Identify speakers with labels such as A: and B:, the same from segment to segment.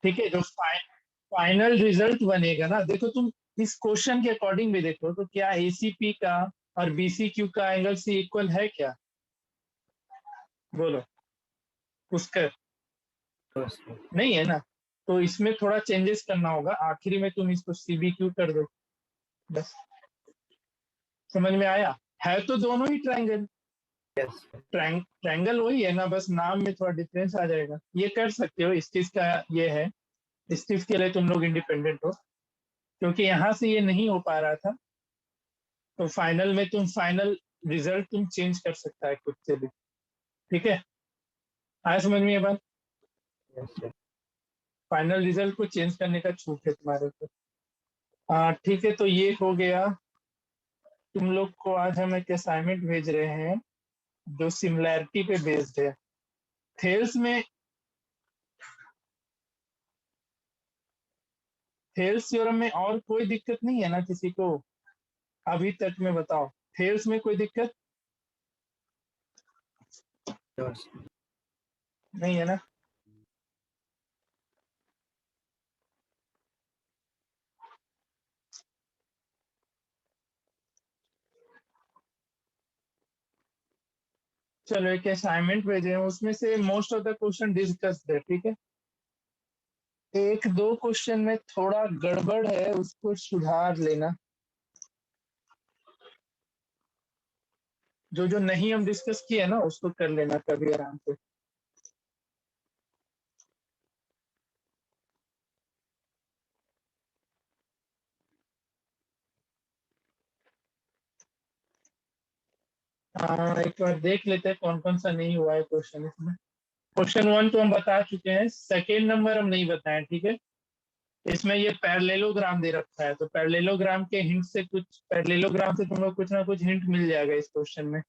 A: ठीक है, जो फाइनल रिजल्ट बनेगा ना, देखो तुम इस क्वेश्चन के अकॉर्डिंग भी देखो तो क्या एसीपी का और बीसीक्यू का एंगल सी इक्वल है क्या? बोलो। उसका नहीं है ना, तो इसमें थोड़ा चेंजेस करना होगा, आखिरी में तुम इसको सीबीक्यू कर दो बस। समझ में आया? है तो दोनों ही ट्रायंगल, ट्रायंगल वही है ना, बस नाम में थोड़ा डिफरेंस आ जाएगा। ये कर सकते हो, इस चीज का ये है, इस चीज के लिए तुम लोग इंडिपेंडेंट हो, क्योंकि यहाँ से ये नहीं हो पा रहा था, तो फाइनल में तुम फाइनल रिजल्ट तुम चेंज कर सकता है खुद से भी। ठीक है, आया समझ में ये बात? फाइनल रिजल्ट को चेंज करने का छूट है तुम्हारे को। ठीक है, तो ये हो गया। तुम लोग को आज हम एक असाइनमेंट भेज रहे हैं जो सिमिलैरिटी पे बेस्ड है। थेल्स में, थेल्स थ्योरम में और कोई दिक्कत नहीं है ना किसी को अभी तक में? बताओ, थेल्स में कोई दिक्कत नहीं है ना? चलो, एक असाइनमेंट भेजे हैं, उसमें से most of the question discussed है। ठीक है, एक दो क्वेश्चन में थोड़ा गड़बड़ है, उसको सुधार लेना। जो जो नहीं हम डिस्कस किए ना उसको कर लेना कभी आराम से। एक बार देख लेते हैं कौन कौन सा नहीं हुआ है क्वेश्चन इसमें। क्वेश्चन वन तो हम बता चुके हैं, सेकेंड नंबर हम नहीं बताए। ठीक है, इसमें ये पैरेललोग्राम दे रखा है, तो पैरेललोग्राम के हिंट से कुछ, पैरेललोग्राम से तुम लोग कुछ ना कुछ हिंट मिल जाएगा इस क्वेश्चन में,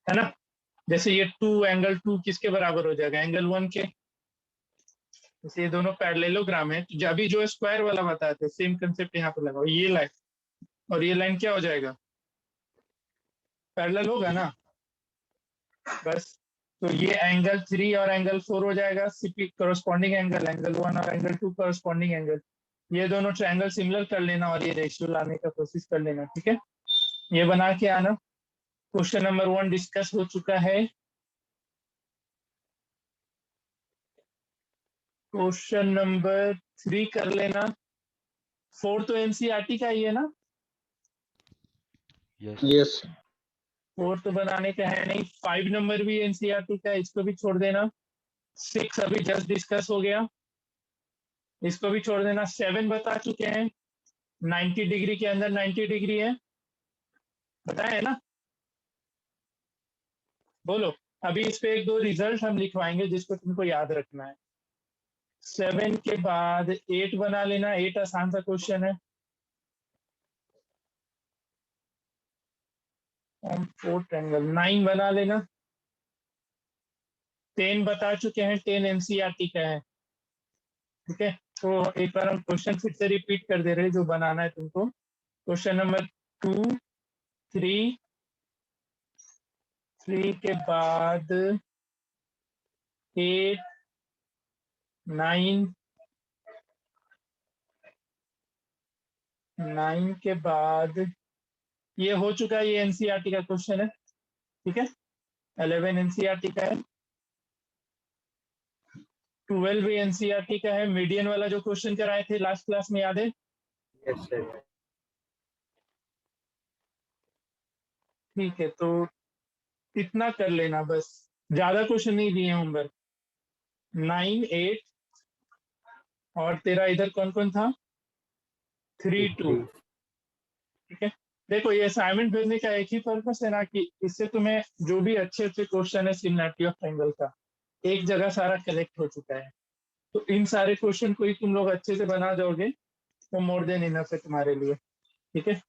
A: है ना? जैसे ये टू, एंगल टू किसके बराबर हो जाएगा? एंगल वन के। जैसे ये दोनों पैरेललोग्राम है, तो अभी जो स्क्वायर वाला बताए थे सेम कंसेप्ट यहाँ पे लगाओ। ये लाइन और ये लाइन क्या हो जाएगा? पैरेलल होगा ना, बस। तो ये एंगल थ्री और एंगल फोर हो जाएगा, CP corresponding angle, angle one और एंगल टू करस्पॉन्डिंग एंगल। ये दोनों ट्रायंगल सिमिलर कर लेना और ये रेशियो लाने का कोशिश कर लेना। ठीक है, ये बना के आना। क्वेश्चन नंबर वन डिस्कस हो चुका है। क्वेश्चन नंबर थ्री कर लेना। फोर तो एनसीईआरटी का ही है ना?
B: यस।
A: फोर तो बनाने का है नहीं। फाइव नंबर भी एनसीईआरटी का है, इसको भी छोड़ देना। सिक्स अभी जस्ट डिस्कस हो गया, इसको भी छोड़ देना। सेवन बता चुके हैं, 90 डिग्री के अंदर 90 डिग्री है, बताया है ना? बोलो। अभी इस पे एक दो रिजल्ट हम लिखवाएंगे जिसको तुमको याद रखना है। सेवन के बाद एट बना लेना, एट आसान सा क्वेश्चन है। फोर ट्रायंगल, नाइन बना लेना। टेन बता चुके हैं, टेन एनसीईआरटी का है। ठीक है, तो एक बार हम क्वेश्चन फिर से रिपीट कर दे रहे हैं जो बनाना है तुमको। Question number two, three, three के बाद एट, नाइन, नाइन के बाद ये हो चुका है, ये एनसीईआरटी का क्वेश्चन है। ठीक है, 11 एनसीईआरटी का है, 12 भी एनसीईआरटी का है। मीडियन वाला जो क्वेश्चन कराए थे लास्ट क्लास में, याद है?
B: Yes sir.
A: ठीक है, तो इतना कर लेना बस, ज्यादा क्वेश्चन नहीं दिए होमवर्क। नाइन, एट, और तेरा इधर कौन कौन था? Three, two. ठीक है, देखो ये असाइनमेंट भेजने का एक ही पर्पस है ना कि इससे तुम्हें जो भी अच्छे अच्छे क्वेश्चन है सिमिलैरिटी ऑफ ट्रायंगल का, एक जगह सारा कलेक्ट हो चुका है। तो इन सारे क्वेश्चन को ही तुम लोग अच्छे से बना जाओगे तो मोर देन इनफ है तुम्हारे लिए। ठीक है,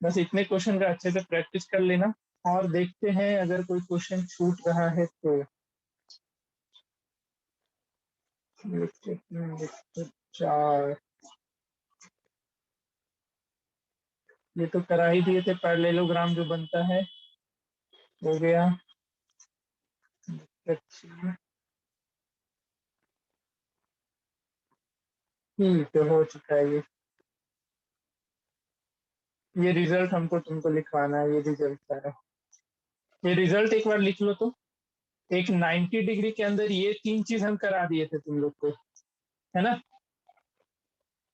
A: बस इतने क्वेश्चन का अच्छे से प्रैक्टिस कर लेना, और देखते हैं अगर कोई क्वेश्चन छूट रहा है तो। चार, ये तो करा ही दिए थे, पैरेललोग्राम जो बनता है, हो गया। अच्छा, ठीक है, हो चुका है ये रिजल्ट हमको तुमको लिखवाना है, ये रिजल्ट सारा। ये रिजल्ट एक बार लिख लो तो। एक 90 डिग्री के अंदर ये तीन चीज हम करा दिए थे तुम लोग को, है ना।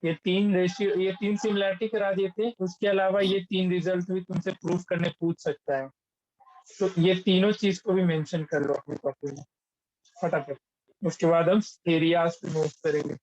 A: ये तीन रेशियो, ये तीन सिमिलैरिटी करा दिए थे, उसके अलावा ये तीन रिजल्ट भी तुमसे प्रूफ करने पूछ सकता है। तो ये तीनों चीज को भी मेंशन कर लो अपनी कॉपी में फटाफट। उसके बाद हम एरियाज पे मूव करेंगे।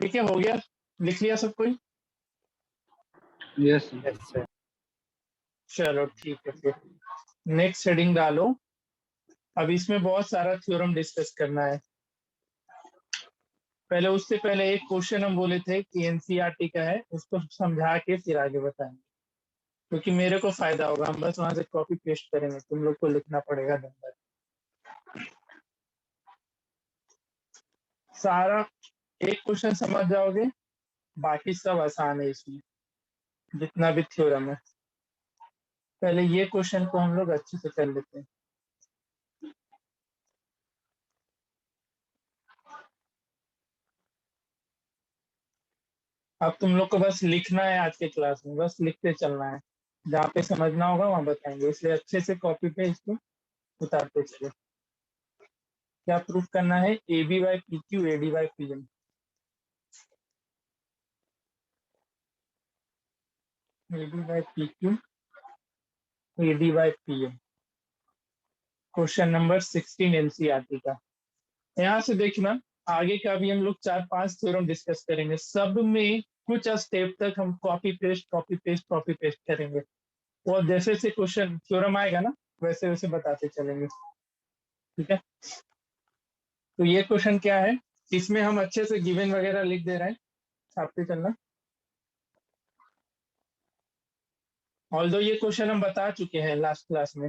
A: ठीक है, हो गया, लिख लिया सब कोई।
B: Yes sir.
A: चलो ठीक है, फिर नेक्स्ट हेडिंग डालो। अब इसमें बहुत सारा थ्योरम डिस्कस करना है। पहले उससे पहले एक क्वेश्चन हम बोले थे कि एनसीईआरटी का है, उसको समझा के फिर आगे बताएंगे, क्योंकि मेरे को फायदा होगा। हम बस वहां से कॉपी पेस्ट करेंगे, तुम लोग को लिखना पड़ेगा नंबर सारा। एक क्वेश्चन समझ जाओगे, बाकी सब आसान है इसमें, जितना भी थ्योरम है। पहले ये क्वेश्चन को हम लोग अच्छे से कर लेते हैं। अब तुम लोग को बस लिखना है आज के क्लास में, बस लिखते चलना है। जहाँ पे समझना होगा वहां बताएंगे, इसलिए अच्छे से कॉपी पे इसको उतारते चले। क्या प्रूफ करना है? A B by P Q A D by P M. A B by P Q A D by P M. Question number 16 NCERT का। यहाँ से देखना, आगे का भी हम लोग 4-5 थ्योरम डिस्कस करेंगे, सब में कुछ स्टेप तक हम copy paste copy paste copy paste करेंगे। और जैसे जैसे क्वेश्चन थ्योरम आएगा ना, वैसे वैसे बताते चलेंगे। ठीक है, तो ये क्वेश्चन क्या है, इसमें हम अच्छे से गिवन वगैरह लिख दे रहे हैं, छापते चलना। ऑल्दो ये क्वेश्चन हम बता चुके हैं लास्ट क्लास में,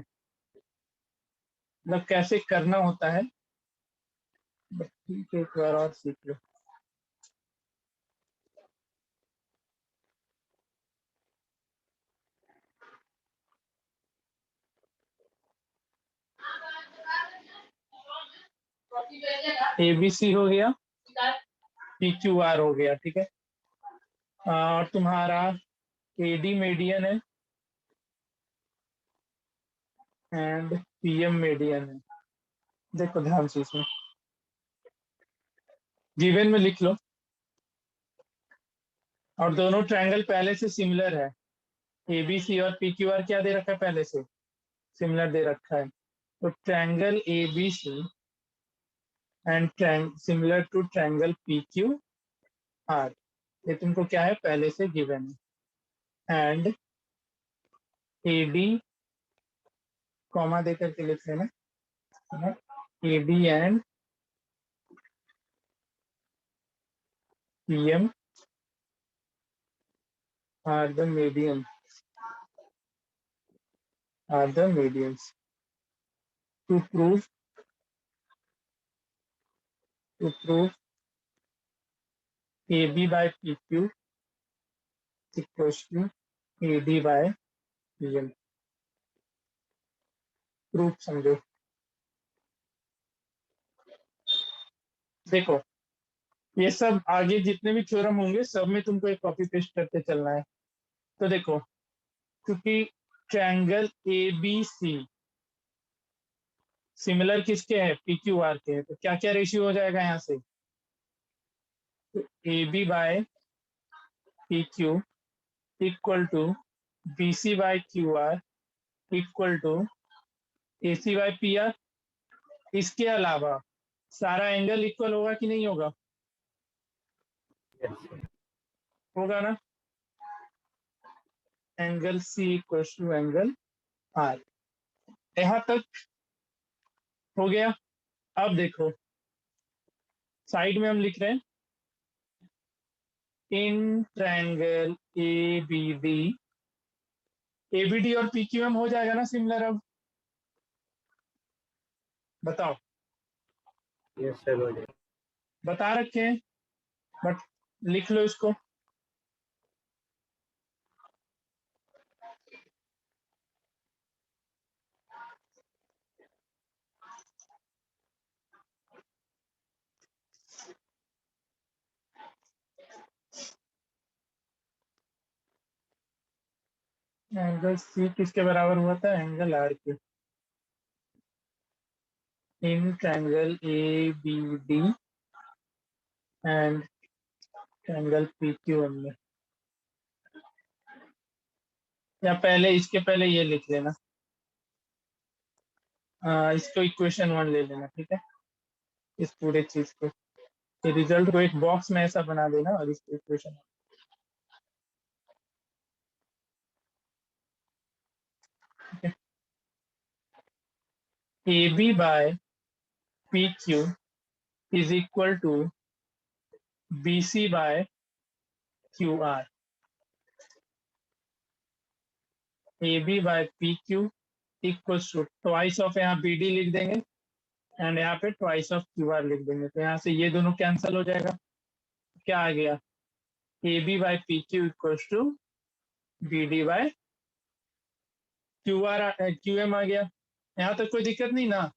A: मतलब कैसे करना होता है, बस ठीक है, एक बार और सीख लो। ए बी सी हो गया, पी क्यू आर हो गया, ठीक है। और तुम्हारा ए डी मीडियन है एंड पी एम मीडियन है। देखो ध्यान से, इसमें गिवन में लिख लो। और दोनों ट्रायंगल पहले से सिमिलर है, ए बी सी और पी क्यू आर क्या दे रखा है पहले से, सिमिलर दे रखा है। तो triangle A B C and similar to triangle P Q R, ये तुमको क्या है पहले से गिवन है। एंड ए डी, कॉमा दे करके लिख लेना, A D and P M are the medium, are the mediums. To prove, to prove A B by P Q equals to A D by P M. Proof समझो। देखो, ये सब आगे जितने भी थ्योरम होंगे सब में तुमको एक कॉपी पेस्ट करते चलना है। तो देखो, क्योंकि triangle A B C similar किसके हैं, पी क्यू आर के हैं, तो क्या क्या रेशियो हो जाएगा यहाँ से, A B by P Q equal to B C by Q R equal to A C by P R. इसके अलावा सारा एंगल इक्वल होगा कि नहीं होगा?
B: Yes, sir.
A: होगा ना? Angle C equal to angle R. यहां तक हो गया। अब देखो, साइड में हम लिख रहे हैं in triangle A B D. A B D और पी क्यू एम हो जाएगा ना सिमिलर? अब बताओ।
B: Yes, sir. हो जाएगा.
A: बता रखे हैं, बट लिख लो इसको। एंगल सी किसके बराबर हुआ था? एंगल आर के। In triangle A B D and triangle P Q M में। या पहले, इसके पहले ये लिख लेना, इसको इक्वेशन 1 ले लेना, ठीक है? इस पूरे चीज को, रिजल्ट को एक बॉक्स में ऐसा बना देना और इसको equation. A B by P Q is equal to B C by Q R. A B by P Q equal to twice of, यहाँ बी डी लिख देंगे एंड यहाँ पे ट्वाइस ऑफ क्यू आर लिख देंगे, तो यहाँ से ये दोनों कैंसिल हो जाएगा। क्या आ गया? A B by P Q equal to B D by Q R, Q M आ गया। यहाँ तक कोई दिक्कत नहीं ना?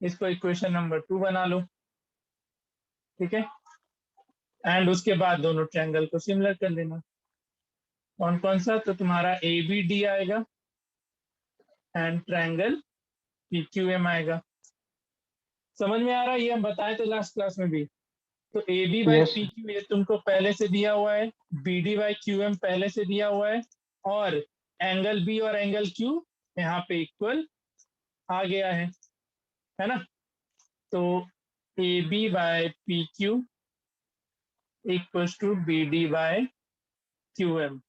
A: इसको इक्वेशन नंबर 2 बना लो, ठीक है? एंड उसके बाद दोनों ट्रायंगल को सिमिलर कर लेना। कौन कौन सा? तो तुम्हारा ए बी डी आएगा and triangle P Q M आएगा। समझ में आ रहा है? ये हम बताए थे लास्ट क्लास में भी। तो A B by
B: Yes,
A: P
B: sir.
A: Q ये तुमको पहले से दिया हुआ है, B D by Q M पहले से दिया हुआ है, और एंगल बी और एंगल क्यू यहाँ पे इक्वल आ गया है ना? तो A B by P Q equal to B D by Q M.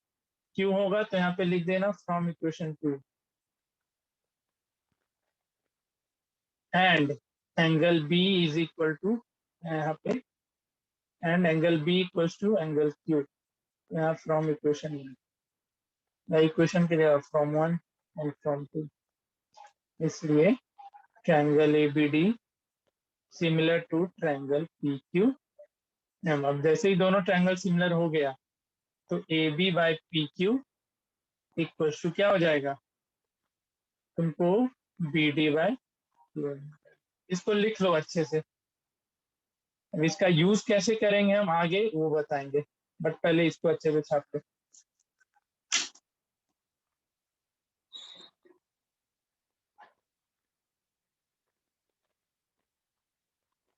A: Q होगा तो यहाँ पे लिख देना from equation 2। And angle B is equal to, यहाँ पे, and angle B equal to angle Q, यहाँ फ्रॉम इक्वेशन 1, इक्वेशन के लिए फ्रॉम 1 एंड फ्रॉम 2। इसलिए triangle A B D similar to triangle P Q M. अब जैसे ही दोनों ट्रायंगल सिमिलर हो गया तो A B by P Q equal to क्या हो जाएगा तुमको? B D by Q M. इसको लिख लो अच्छे से। अब इसका यूज कैसे करेंगे हम आगे वो बताएंगे, बट पहले इसको अच्छे से छाप लो।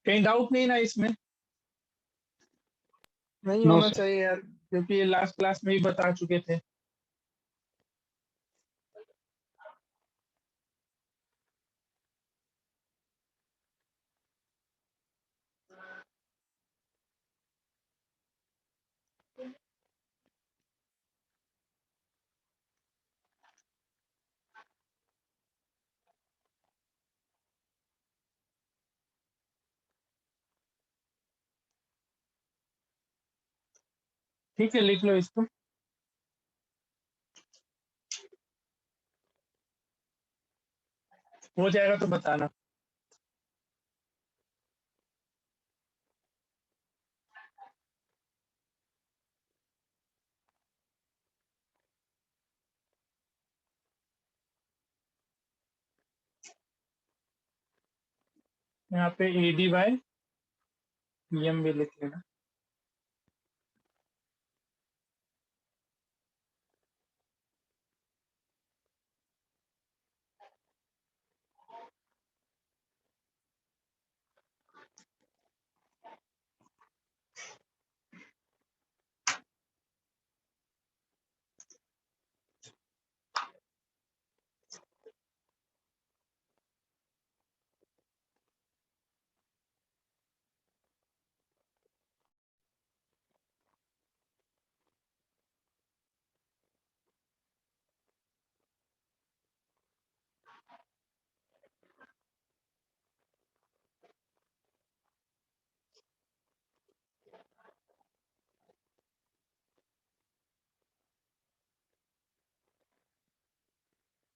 A: कहीं डाउट नहीं ना इसमें? नहीं
B: No,
A: होना
B: sir.
A: चाहिए यार, क्योंकि ये लास्ट क्लास में ही बता चुके थे। ठीक है, लिख लो इसको। हो जाएगा तो बताना। यहाँ पे A D by P M भी लिख लेना।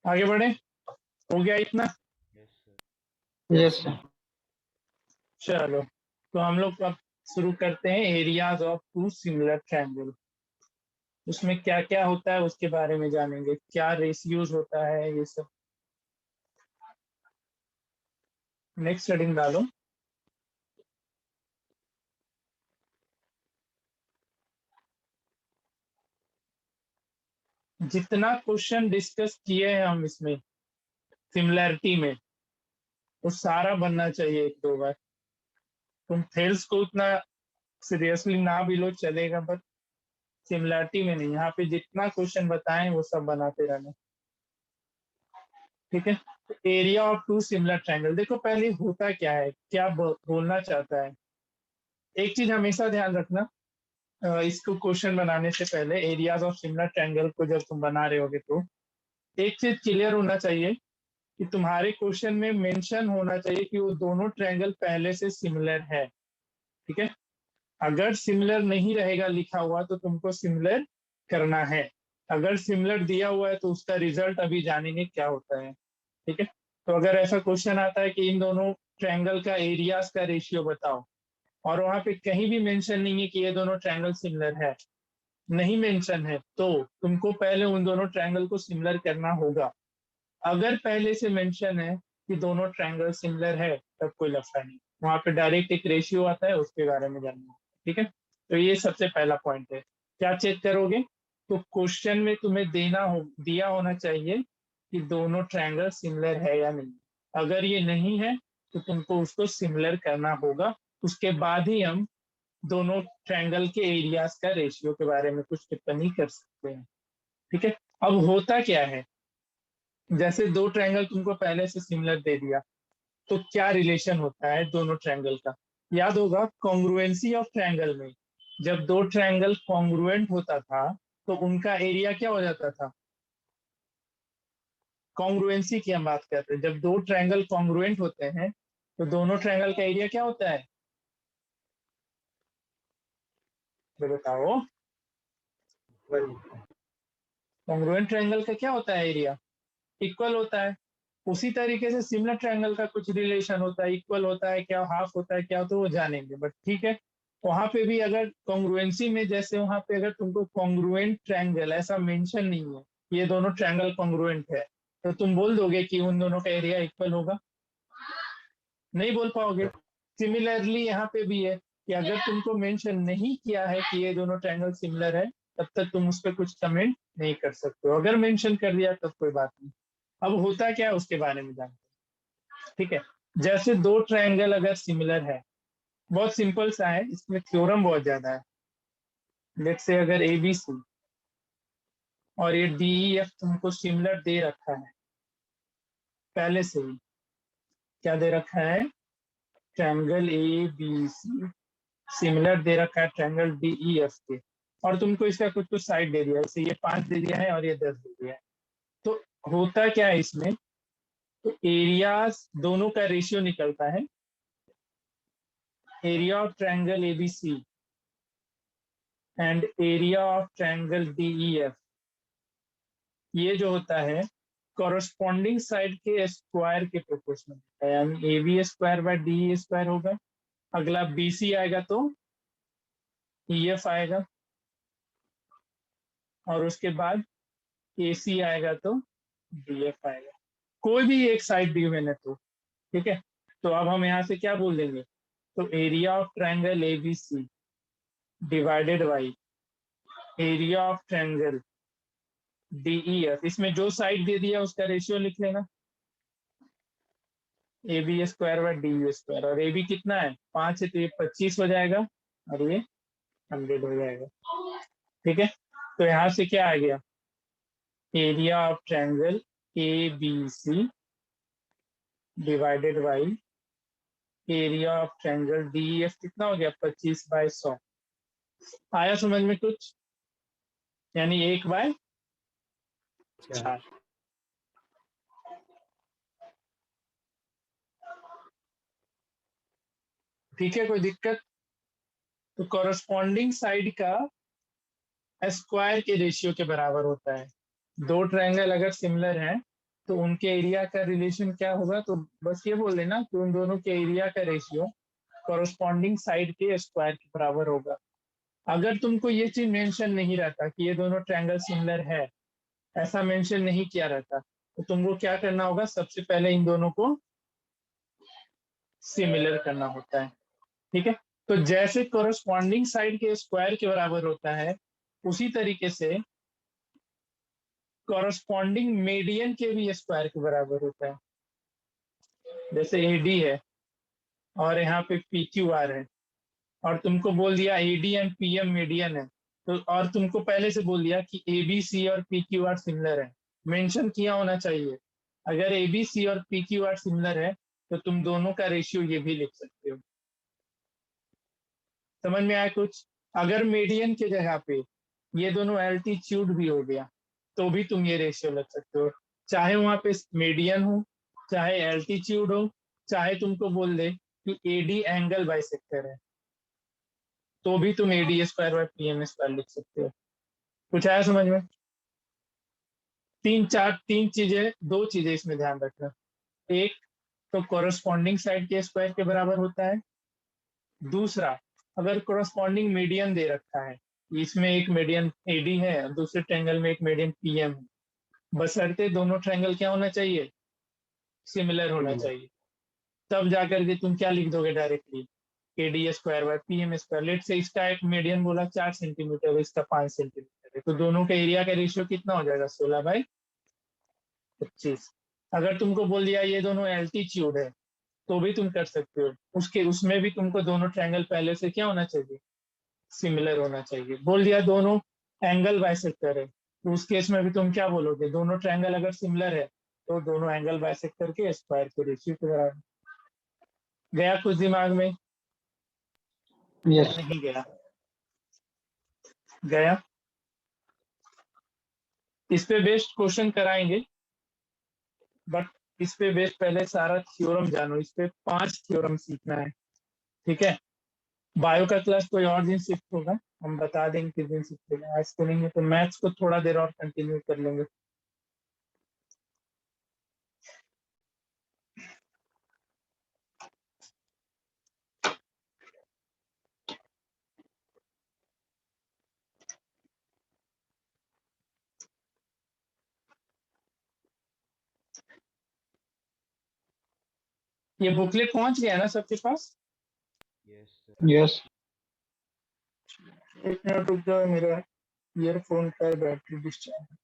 A: आगे बढ़े, हो गया इतना?
B: Yes sir.
A: चलो, तो हम लोग अब शुरू करते हैं areas of two similar triangle. उसमें क्या क्या होता है उसके बारे में जानेंगे, क्या रेशियोज होता है ये सब। नेक्स्ट हेडिंग डालो। जितना क्वेश्चन डिस्कस किए हैं हम इसमें सिमिलैरिटी में, वो सारा बनना चाहिए एक दो बार। तुम थेल्स को उतना सीरियसली ना भी लो चलेगा, बट सिमिलैरिटी में नहीं। यहाँ पे जितना क्वेश्चन बताएं वो सब बनाते रहना, ठीक है। Area of two similar triangle, देखो पहले होता क्या है, क्या बोलना चाहता है। एक चीज हमेशा ध्यान रखना, इसको क्वेश्चन बनाने से पहले एरियाज ऑफ सिमिलर ट्रायंगल को जब तुम बना रहे होगे तो एक चीज क्लियर होना चाहिए कि तुम्हारे क्वेश्चन में मेंशन होना चाहिए कि वो दोनों ट्रायंगल पहले से सिमिलर है, ठीक है। अगर सिमिलर नहीं रहेगा लिखा हुआ तो तुमको सिमिलर करना है। अगर सिमिलर दिया हुआ है तो उसका रिजल्ट अभी जानेंगे क्या होता है, ठीक है। तो अगर ऐसा क्वेश्चन आता है कि इन दोनों ट्रायंगल का एरियाज का रेशियो बताओ, और वहां पे कहीं भी मेंशन नहीं है कि ये दोनों ट्रायंगल सिमिलर है, नहीं मेंशन है, तो तुमको पहले उन दोनों ट्रायंगल को सिमिलर करना होगा। अगर पहले से मेंशन है कि दोनों ट्रायंगल सिमिलर है तब कोई लफड़ा नहीं, वहां पे डायरेक्ट एक रेशियो आता है, उसके बारे में जानना है, ठीक है। तो ये सबसे पहला पॉइंट है। क्या चेक करोगे, तो क्वेश्चन में तुम्हें दिया होना चाहिए कि दोनों ट्रायंगल सिमिलर है या नहीं। अगर ये नहीं है तो तुमको उसको सिमिलर करना होगा, उसके बाद ही हम दोनों ट्रायंगल के एरियाज का रेशियो के बारे में कुछ टिप्पणी कर सकते हैं, ठीक है। अब होता क्या है, जैसे दो ट्रायंगल तुमको पहले से सिमिलर दे दिया, तो क्या रिलेशन होता है दोनों ट्रायंगल का। याद होगा कॉन्ग्रुएंसी ऑफ ट्रायंगल में, जब दो ट्रायंगल कॉन्ग्रुएंट होता था तो उनका एरिया क्या हो जाता था। कॉन्ग्रुएंसी की हम बात करते हैं, जब दो ट्रायंगल कॉन्ग्रुएंट होते हैं तो दोनों ट्रायंगल का एरिया क्या होता है, तो बताओ।
B: वन।
A: कॉन्ग्रुएंट ट्रायंगल का क्या होता है एरिया, इक्वल होता है। उसी तरीके से सिमिलर ट्रायंगल का कुछ रिलेशन होता है, इक्वल होता है क्या, हाफ होता है क्या, तो वो जानेंगे, बट ठीक है। वहां पे भी अगर कॉन्ग्रुएंसी में, जैसे वहां पे अगर तुमको कॉन्ग्रुएंट ट्रायंगल ऐसा मेंशन नहीं है, ये दोनों ट्रायंगल कॉन्ग्रुएंट है, तो तुम बोल दोगे कि उन दोनों का एरिया इक्वल होगा, नहीं बोल पाओगे। सिमिलरली यहाँ पे भी है कि अगर तुमको मेंशन नहीं किया है कि ये दोनों ट्रायंगल सिमिलर है, तब तक तुम उस पर कुछ कमेंट नहीं कर सकते हो। अगर मेंशन कर दिया तब कोई बात नहीं। अब होता क्या है उसके बारे में जानते हैं, ठीक है। जैसे दो ट्रायंगल अगर सिमिलर है, बहुत सिंपल सा है, इसमें थ्योरम बहुत ज्यादा है। लेट्स से अगर ए बी सी और ये डी ई एफ तुमको सिमिलर दे रखा है पहले से ही, क्या दे रखा है, triangle A B C similar दे रखा है ट्रायंगल डी ई एफ के, और तुमको इसका कुछ कुछ साइड दे दिया है, जैसे ये 5 दे दिया है और ये 10 दे दिया है। तो होता क्या है इसमें, तो एरियाज दोनों का रेशियो निकलता है, area of triangle A B C and area of triangle D E F, ये जो होता है कॉरस्पॉन्डिंग साइड के स्क्वायर के प्रोपोर्शनल होता है, यानी A B square by D square होगा। अगला बी सी आएगा तो ई एफ आएगा, और उसके बाद ए सी आएगा तो डी एफ आएगा। कोई भी एक साइड गिवन है तो, ठीक है। तो अब हम यहाँ से क्या बोल देंगे, तो area of triangle A B C divided by area of triangle D E F, इसमें जो साइड दे दिया उसका रेशियो लिख लेना, A B square by D square. और ए बी कितना है, 5 है, तो ये 25 हो जाएगा और ये 100 हो जाएगा, ठीक है। तो यहाँ से क्या आ गया, area of triangle A B C divided by area of triangle D F, कितना हो गया, 25/100। आया समझ में कुछ, यानी 1/4। ठीक है, कोई दिक्कत। तो कॉरस्पॉन्डिंग साइड का स्क्वायर के रेशियो के बराबर होता है। दो ट्रायंगल अगर सिमिलर हैं तो उनके एरिया का रिलेशन क्या होगा, तो बस ये बोल देना कि उन दोनों के एरिया का रेशियो कॉरस्पॉन्डिंग साइड के स्क्वायर के बराबर होगा। अगर तुमको ये चीज मेंशन नहीं रहता कि ये दोनों ट्रायंगल सिमिलर है, ऐसा मेंशन नहीं किया रहता, तो तुमको क्या करना होगा, सबसे पहले इन दोनों को सिमिलर करना होता है। ठीक है, तो जैसे कॉरस्पॉन्डिंग साइड के स्क्वायर के बराबर होता है, उसी तरीके से कॉरस्पॉन्डिंग मीडियन के भी स्क्वायर के बराबर होता है। जैसे एडी है और यहाँ पे पी क्यू आर है, और तुमको बोल दिया एडी एंड पीएम मीडियन है, तो और तुमको पहले से बोल दिया कि एबीसी और पी क्यू आर सिमिलर है, मेंशन किया होना चाहिए। अगर एबीसी और पी क्यू आर सिमिलर है तो तुम दोनों का रेशियो ये भी लिख सकते हो। समझ में आया कुछ? अगर मीडियन के जगह पे ये दोनों एल्टीट्यूड भी हो गया तो भी तुम ये रेशियो लग सकते हो, चाहे वहां पे मीडियन हो, चाहे एल्टीट्यूड हो, चाहे तुमको बोल दे कि एडी एंगल बाइसेक्टर है, तो भी तुम AD square by PM square लिख सकते हो। कुछ आया समझ में? तीन चीजें, दो चीजें इसमें ध्यान रखना। एक तो कोरस्पॉन्डिंग साइड के स्क्वायर के बराबर होता है। दूसरा, अगर कोरस्पॉन्डिंग मीडियन दे रखा है, इसमें एक मीडियन एडी है, दूसरे ट्रायंगल में एक मीडियन पीएम है, बशर्ते दोनों ट्रायंगल क्या होना चाहिए, सिमिलर होना चाहिए। तब जाकर के तुम क्या लिख दोगे directly, AD square by PM square. लेट से इसका एक मीडियन बोला 4 सेंटीमीटर, इसका 5 सेंटीमीटर है, तो दोनों का एरिया का रेशियो कितना हो जाएगा, 16/25। अगर तुमको बोल दिया ये दोनों एल्टीट्यूड है, तो भी तुम कर सकते हो, उसमें भी तुमको दोनों ट्रायंगल पहले से क्या होना चाहिए, सिमिलर होना चाहिए। बोल दिया दोनों एंगल बाइसेक्टर है, तो उस केस में भी तुम क्या बोलोगे, दोनों ट्रायंगल अगर सिमिलर है तो दोनों एंगल बाइसेक्टर के स्क्वायर के रेशियो के बराबर। गया कुछ दिमाग में?
B: यस
A: नहीं गया? गया? इस पे बेस्ड क्वेश्चन कराएंगे, बट इस पे बेस्ड पहले सारा थ्योरम जानो। इस पे 5 थ्योरम सीखना है। ठीक है, बायो का क्लास कोई और दिन शिफ्ट होगा, हम बता देंगे किस दिन शिफ्ट होगा, आज तो नहीं है, तो मैथ्स को थोड़ा देर और कंटिन्यू कर लेंगे। ये बुकलेट पहुंच गया ना सबके पास?
B: यस सर
C: यस
A: एक मिनट रुक जाओ, मेरा ईयरफोन का बैटरी डिस्चार्ज।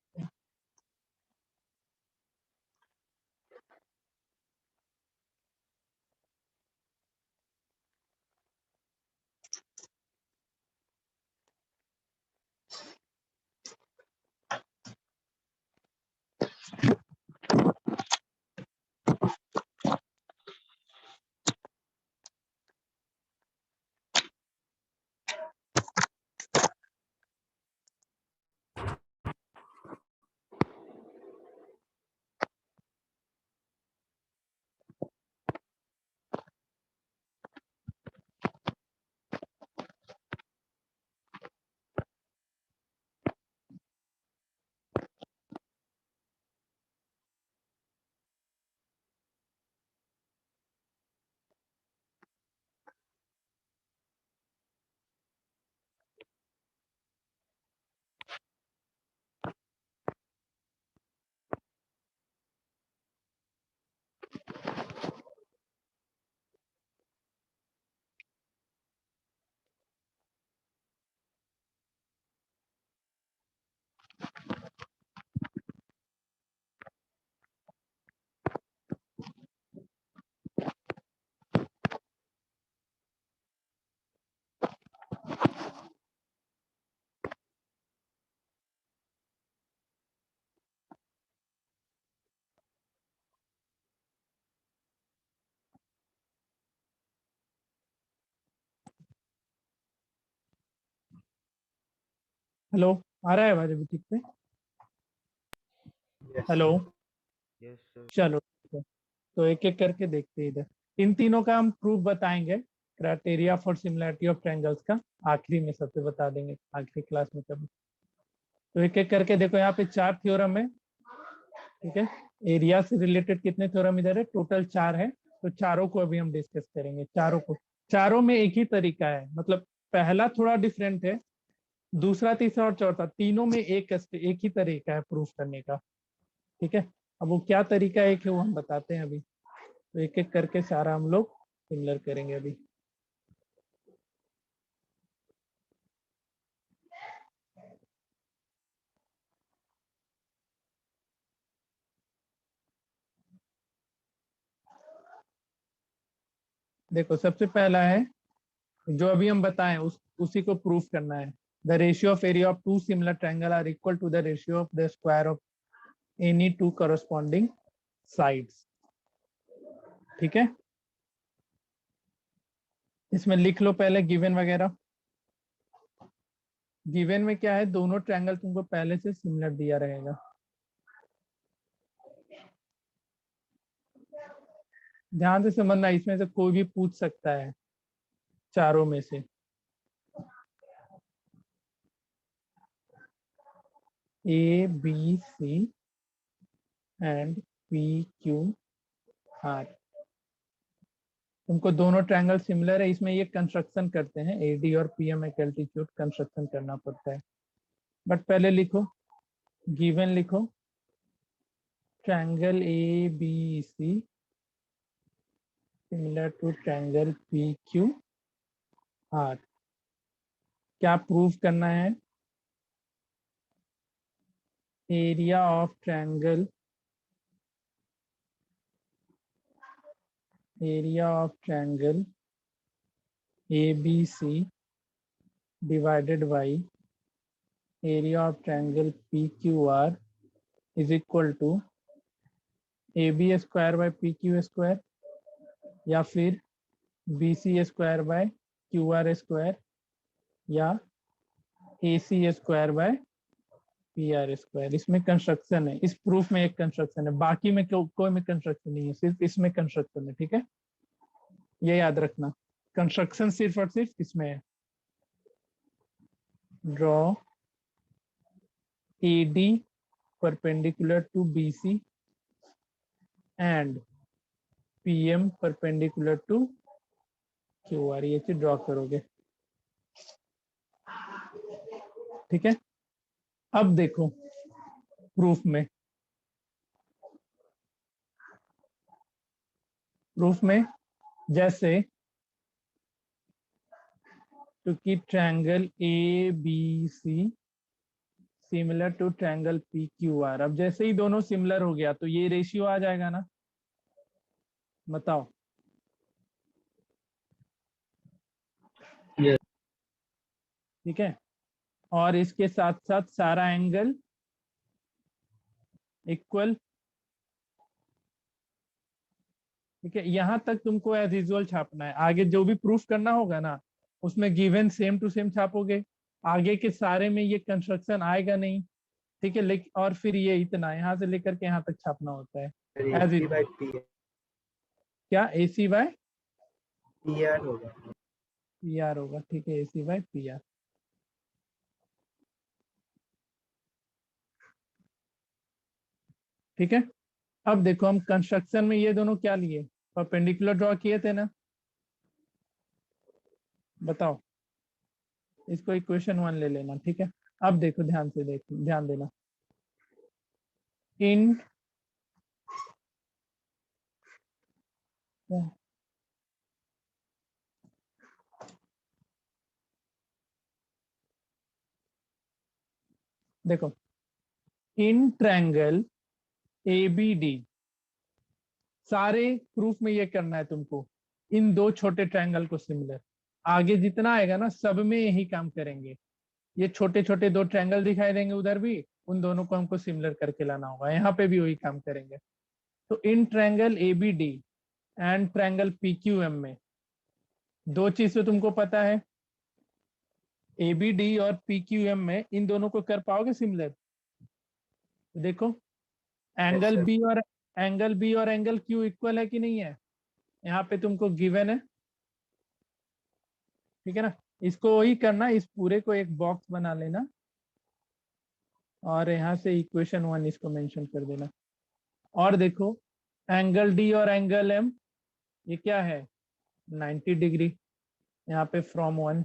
A: हेलो, आ रहा है आवाज अभी ठीक से? हेलो,
B: यस सर
A: चलो ठीक है। तो एक एक करके देखते हैं इधर। इन तीनों का हम प्रूफ बताएंगे, criteria for similarity of triangles का आखिरी में सबसे बता देंगे, आखिरी क्लास में कभी। तो एक एक करके देखो, यहाँ पे 4 थ्योरम है। ठीक है, एरिया से रिलेटेड कितने थ्योरम इधर है? टोटल 4 है, तो चारों को अभी हम डिस्कस करेंगे। चारों को, चारों में एक ही तरीका है, मतलब पहला थोड़ा डिफरेंट है, दूसरा तीसरा और चौथा तीनों में एक ही तरीका है प्रूफ करने का। ठीक है, अब वो क्या तरीका एक है वो हम बताते हैं अभी। तो एक एक करके सारा हम लोग सिमिलर करेंगे अभी। देखो सबसे पहला है जो अभी हम बताएं उसी को प्रूफ करना है। The ratio of area of two similar triangle are equal to the ratio of the square of any two corresponding sides. ठीक है, इसमें लिख लो पहले गिवन वगैरह। गिवन में क्या है, दोनों ट्रायंगल तुमको पहले से सिमिलर दिया रहेगा। ध्यान से समझना, इसमें से कोई भी पूछ सकता है चारों में से। A B C and P Q R, तुमको दोनों ट्रायंगल सिमिलर है, इसमें ये कंस्ट्रक्शन करते हैं, एडी और पीएम एक एल्टीट्यूड कंस्ट्रक्शन करना पड़ता है। बट पहले लिखो, गिवन लिखो, triangle A B C similar to triangle P Q R. क्या प्रूव करना है? Area of triangle, area of triangle A B C divided by area of triangle P Q R is equal to A B square by P Q square, या फिर B C square by Q R square, या A C square by P R square. इसमें construction है, इस proof में एक construction है, बाकी में कोई में कंस्ट्रक्शन नहीं है, सिर्फ इसमें कंस्ट्रक्शन है। ठीक है, ये याद रखना, कंस्ट्रक्शन सिर्फ और सिर्फ इसमें है। Draw A D perpendicular to B C and P M perpendicular to Q R, ये चीज ड्रॉ करोगे। ठीक है, अब देखो प्रूफ में, प्रूफ में जैसे क्योंकि triangle A B C similar to triangle P Q R, अब जैसे ही दोनों सिमिलर हो गया तो ये रेशियो आ जाएगा ना, बताओ।
B: Yes.
A: ठीक है, और इसके साथ साथ सारा एंगल इक्वल। ठीक है, यहां तक तुमको एज यूजुअल छापना है, आगे जो भी प्रूफ करना होगा ना उसमें गिवन सेम टू सेम छापोगे, आगे के सारे में ये कंस्ट्रक्शन आएगा नहीं। ठीक है, लेकिन और फिर ये इतना यहाँ से लेकर के यहाँ तक छापना होता है as
B: AC
A: it.
B: by P
A: क्या ए सी बाय
B: PR होगा।
A: पी आर होगा? ठीक है, A C by P R. ठीक है, अब देखो हम कंस्ट्रक्शन में ये दोनों क्या लिए, परपेंडिकुलर ड्रॉ किए थे ना, बताओ। इसको इक्वेशन 1 ले लेना। ठीक है, अब देखो ध्यान से, देखो ध्यान देना, इन देखो in triangle A B D, सारे प्रूफ में ये करना है तुमको, इन दो छोटे ट्रायंगल को सिमिलर, आगे जितना आएगा ना सब में यही काम करेंगे। ये छोटे छोटे दो ट्रायंगल दिखाई देंगे उधर भी, उन दोनों को हमको सिमिलर करके लाना होगा, यहाँ पे भी वही काम करेंगे। तो in triangle A B D and triangle P Q M में दो चीज तो तुमको पता है, ए बी डी और पी क्यू एम में इन दोनों को कर पाओगे सिमिलर? देखो
B: Yes,
A: एंगल
B: sir.
A: बी और एंगल बी और एंगल क्यू इक्वल है कि नहीं है, यहाँ पे तुमको गिवन है। ठीक है ना, इसको वही करना, इस पूरे को एक बॉक्स बना लेना और यहाँ से इक्वेशन 1 इसको मेंशन कर देना। और देखो एंगल डी और एंगल एम ये क्या है 90 डिग्री, यहाँ पे फ्रॉम 1।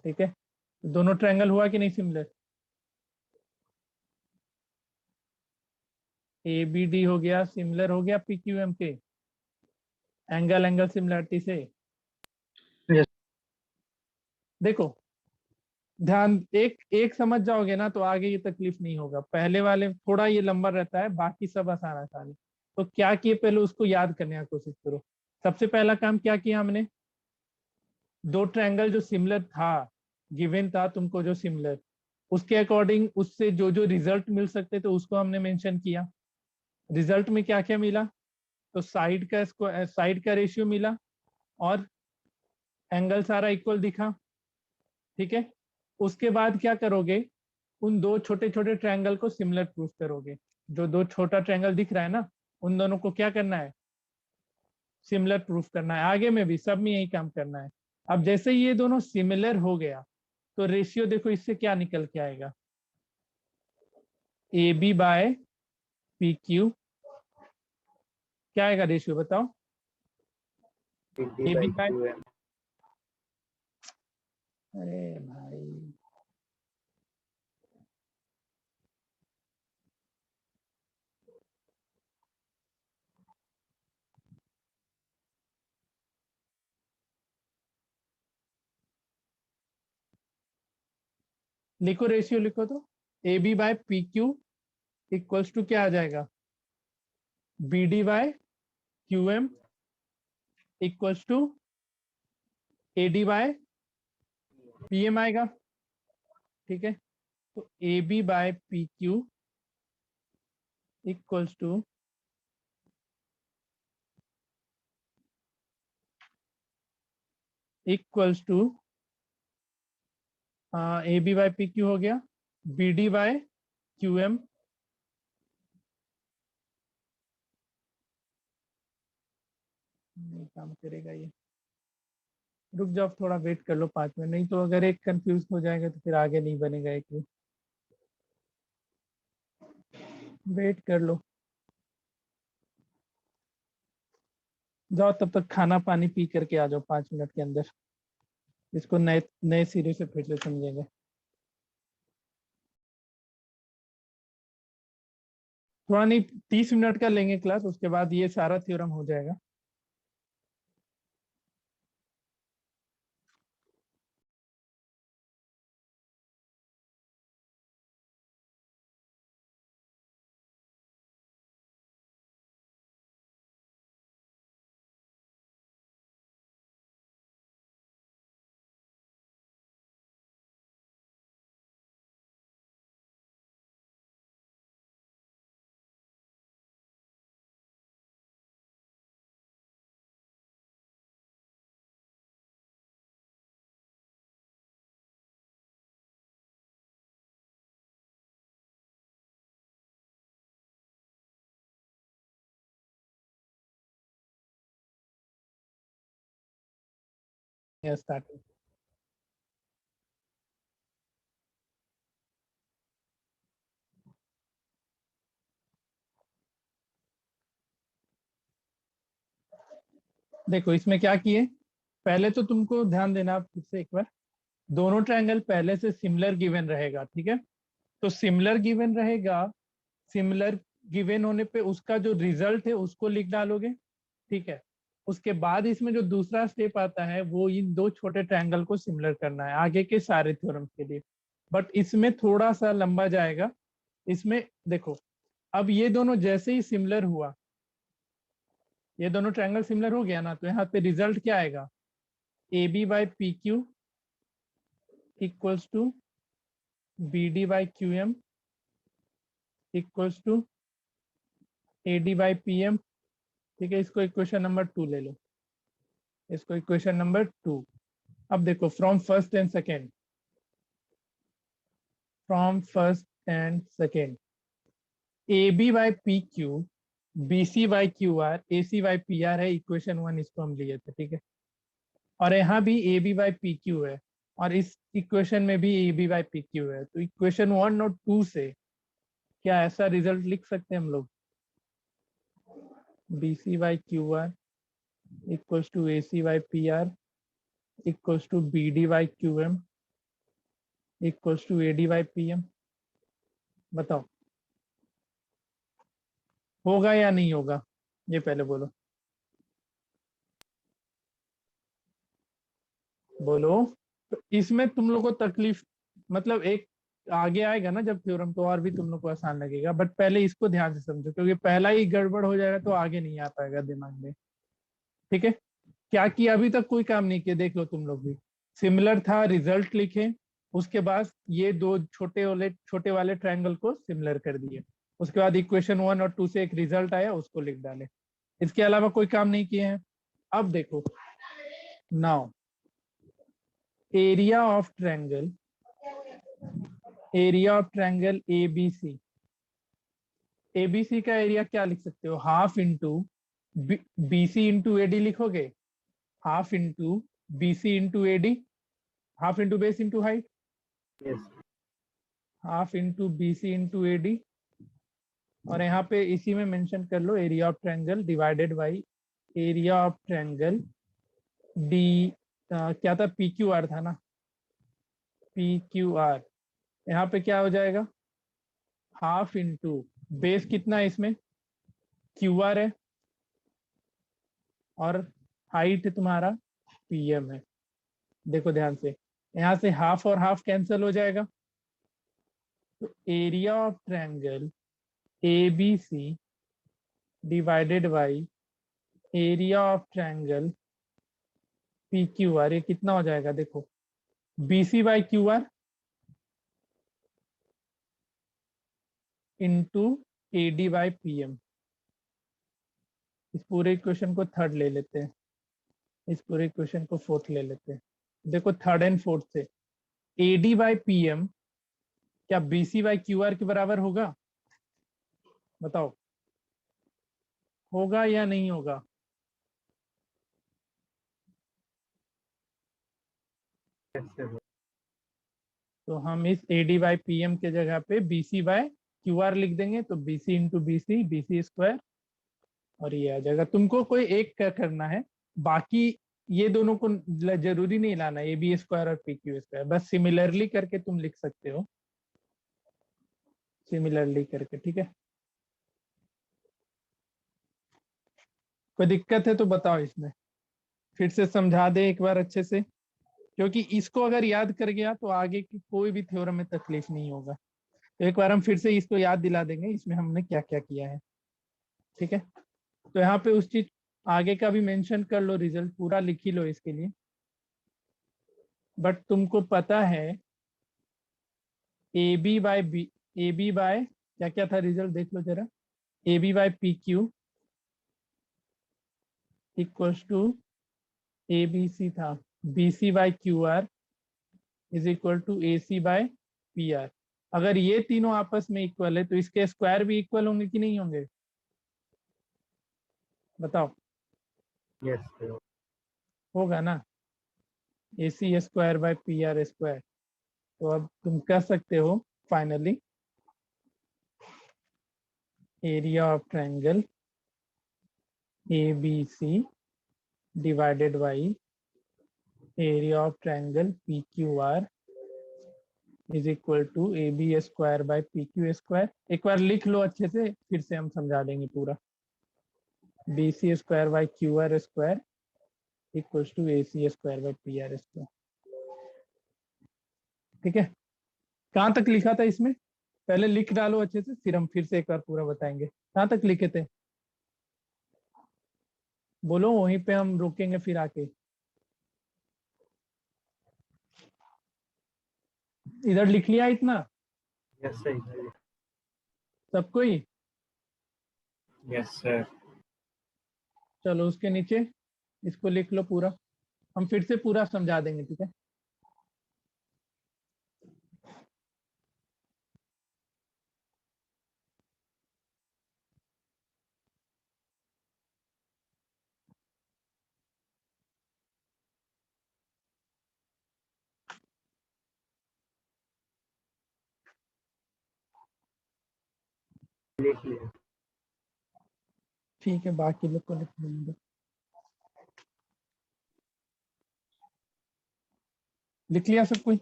A: ठीक है, दोनों ट्रायंगल हुआ कि नहीं सिमिलर? ए बी डी हो गया सिमिलर, हो गया पी क्यू एम के एंगल एंगल सिमिलरिटी से।
B: Yes.
A: देखो ध्यान एक एक समझ जाओगे ना तो आगे ये तकलीफ नहीं होगा। पहले वाले थोड़ा ये लंबा रहता है, बाकी सब आसान आसान है। तो क्या किए पहले उसको याद करने की कोशिश करो। सबसे पहला काम क्या किया हमने, दो ट्रायंगल जो सिमिलर था, गिवन था तुमको जो सिमिलर, उसके अकॉर्डिंग उससे जो जो रिजल्ट मिल सकते थे उसको हमने मेंशन किया। रिजल्ट में क्या क्या मिला, तो साइड का रेशियो मिला और एंगल सारा इक्वल दिखा। ठीक है, उसके बाद क्या करोगे, उन दो छोटे छोटे ट्रायंगल को सिमिलर प्रूफ करोगे। जो दो छोटा ट्रायंगल दिख रहा है ना, उन दोनों को क्या करना है, सिमिलर प्रूफ करना है। आगे में भी सब में यही काम करना है। अब जैसे ये दोनों सिमिलर हो गया तो रेशियो देखो इससे क्या निकल के आएगा, A B by P Q. क्या आएगा रेशियो बताओ,
B: PD
A: A
B: by
A: B by,
B: QM.
A: अरे भाई लिखो, रेशियो लिखो तो A B by P Q equals to क्या आ जाएगा, B D by Q M equals to A D by P M आएगा। ठीक है, तो A B by P Q equals to A B by P Q हो गया, B D by Q M. नहीं काम करेगा ये, रुक जाओ थोड़ा वेट कर लो 5 मिनट, नहीं तो अगर एक कंफ्यूज हो जाएगा तो फिर आगे नहीं बनेगा एक भी। वेट कर लो, जाओ तब तक खाना पानी पी करके आ जाओ 5 मिनट के अंदर, इसको नए नए सिरे से फिर से समझेंगे। थोड़ा नहीं 30 मिनट का लेंगे क्लास, उसके बाद ये सारा थ्योरम हो जाएगा। स्टार्टिंग देखो इसमें क्या किए, पहले तो तुमको ध्यान देना फिर से एक बार, दोनों ट्रायंगल पहले से सिमिलर गिवन रहेगा। ठीक है, तो सिमिलर गिवन रहेगा, सिमिलर गिवन होने पे उसका जो रिजल्ट है उसको लिख डालोगे। ठीक है, उसके बाद इसमें जो दूसरा स्टेप आता है वो इन दो छोटे ट्रायंगल को सिमिलर करना है आगे के सारे थ्योरम के लिए, बट इसमें थोड़ा सा लंबा जाएगा। इसमें देखो अब ये दोनों जैसे ही सिमिलर हुआ, ये दोनों ट्रायंगल सिमिलर हो गया ना, तो यहाँ पे रिजल्ट क्या आएगा, A B by P Q equals to B D by Q M equals to A D by P M. ठीक है, इसको इक्वेशन नंबर 2 ले लो, इसको इक्वेशन नंबर 2। अब देखो from first and second A B by P Q B C by Q R A C by P R है, equation 1 इसको हम लिए थे। ठीक है, और यहाँ भी A B by P Q है और इस इक्वेशन में भी A B by P Q है। तो इक्वेशन 1 और 2 से क्या ऐसा रिजल्ट लिख सकते हैं हम लोग? BC by QR equals to AC by PR equals to BD by QM equals to AD by PM। बताओ होगा या नहीं होगा, ये पहले बोलो। बोलो। तो इसमें तुम लोग को तकलीफ, मतलब एक आगे आएगा ना जब थ्योरम, तो और भी तुम लोग को आसान लगेगा, बट पहले इसको ध्यान से समझो, क्योंकि पहला ही गड़बड़ हो जाएगा तो आगे नहीं आ पाएगा दिमाग में। ठीक है, क्या किया अभी तक? कोई काम नहीं किया, देख लो तुम लोग भी। सिमिलर था, रिजल्ट लिखे, उसके बाद ये दो छोटे वाले ट्रायंगल को सिमिलर कर दिए, उसके बाद इक्वेशन 1 और 2 से एक रिजल्ट आया, उसको लिख डाले। इसके अलावा कोई काम नहीं किए हैं। अब देखो, now area of triangle ABC। ABC का एरिया क्या लिख सकते हो? Half into BC into AD लिखोगे, half into BC into AD, half into base into height,
B: Yes.
A: Half into BC into AD, और यहाँ पे इसी में मेंशन कर लो area of triangle divided by area of triangle D, क्या था? PQR था ना, PQR। यहाँ पे क्या हो जाएगा? हाफ इंटू बेस कितना है इसमें? QR है, और हाइट तुम्हारा PM है। देखो ध्यान से, यहाँ से हाफ और हाफ कैंसिल हो जाएगा, तो area of triangle ABC divided by area of triangle PQR, ये कितना हो जाएगा? देखो, BC by QR into AD by PM। इस पूरे इक्वेशन को थर्ड ले लेते हैं, इस पूरे इक्वेशन को फोर्थ ले लेते हैं। देखो थर्ड एंड फोर्थ से AD बाई PM क्या BC बाई QR के बराबर होगा? बताओ, होगा या नहीं होगा?
B: Yes, sir.
A: तो हम इस AD बाई PM के जगह पे BC बाई QR लिख देंगे, तो BC इंटू BC स्क्वायर, और ये आ जाएगा। तुमको कोई एक करना है, बाकी ये दोनों को जरूरी नहीं लाना, AB स्क्वायर और PQ स्क्वायर, बस सिमिलरली करके तुम लिख सकते हो, सिमिलरली करके। ठीक है, कोई दिक्कत है तो बताओ, इसमें फिर से समझा दे एक बार अच्छे से, क्योंकि इसको अगर याद कर गया तो आगे की कोई भी थ्योरम में तकलीफ नहीं होगा। तो एक बार हम फिर से इसको याद दिला देंगे, इसमें हमने क्या क्या किया है। ठीक है, तो यहाँ पे उस चीज आगे का भी मेंशन कर लो, रिजल्ट पूरा लिख ही लो इसके लिए। बट तुमको पता है AB बाय क्या क्या था रिजल्ट, देख लो जरा। AB by PQ equals to ABC था, BC by QR is equal to AC by PR। अगर ये तीनों आपस में इक्वल है तो इसके स्क्वायर भी इक्वल होंगे कि नहीं होंगे? बताओ,
B: Yes, sir.
A: होगा ना? AC square by PR square. तो अब तुम कह सकते हो finally area of triangle ABC divided by area of triangle PQR is equal to AB square by PQ square. एक बार लिख लो अच्छे से, फिर से हम समझा देंगे पूरा। BC square by QR square equal to AC square by PR square. ठीक है, कहाँ तक लिखा था इसमें? पहले लिख डालो अच्छे से, फिर हम फिर से एक बार पूरा बताएंगे। कहाँ तक लिखे थे? बोलो, वहीं पे हम रोकेंगे फिर आके। इधर लिख लिया इतना
B: Yes, sir.
A: सबको ही?
B: Yes, sir.
A: चलो उसके नीचे इसको लिख लो पूरा, हम फिर से पूरा समझा देंगे। ठीक है,
B: लिख लिया।
A: ठीक है, बाकी लोग को लिख लेंगे। लिख लिया सब कोई?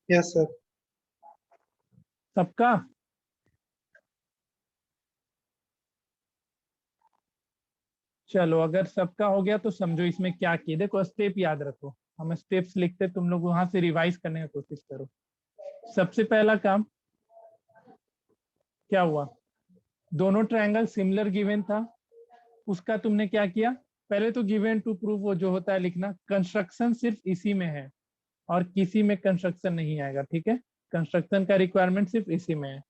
C: Yes sir.
A: सबका? चलो, अगर सबका हो गया तो समझो इसमें क्या किए। देखो, स्टेप याद रखो, हम स्टेप्स लिखते, तुम लोग वहां से रिवाइज करने की कोशिश करो। सबसे पहला काम क्या हुआ? दोनों ट्रायंगल सिमिलर गिवन था, उसका तुमने क्या किया? पहले तो गिवन टू प्रूफ वो जो होता है लिखना, कंस्ट्रक्शन सिर्फ इसी में है और किसी में कंस्ट्रक्शन नहीं आएगा, ठीक है? कंस्ट्रक्शन का रिक्वायरमेंट सिर्फ इसी में है।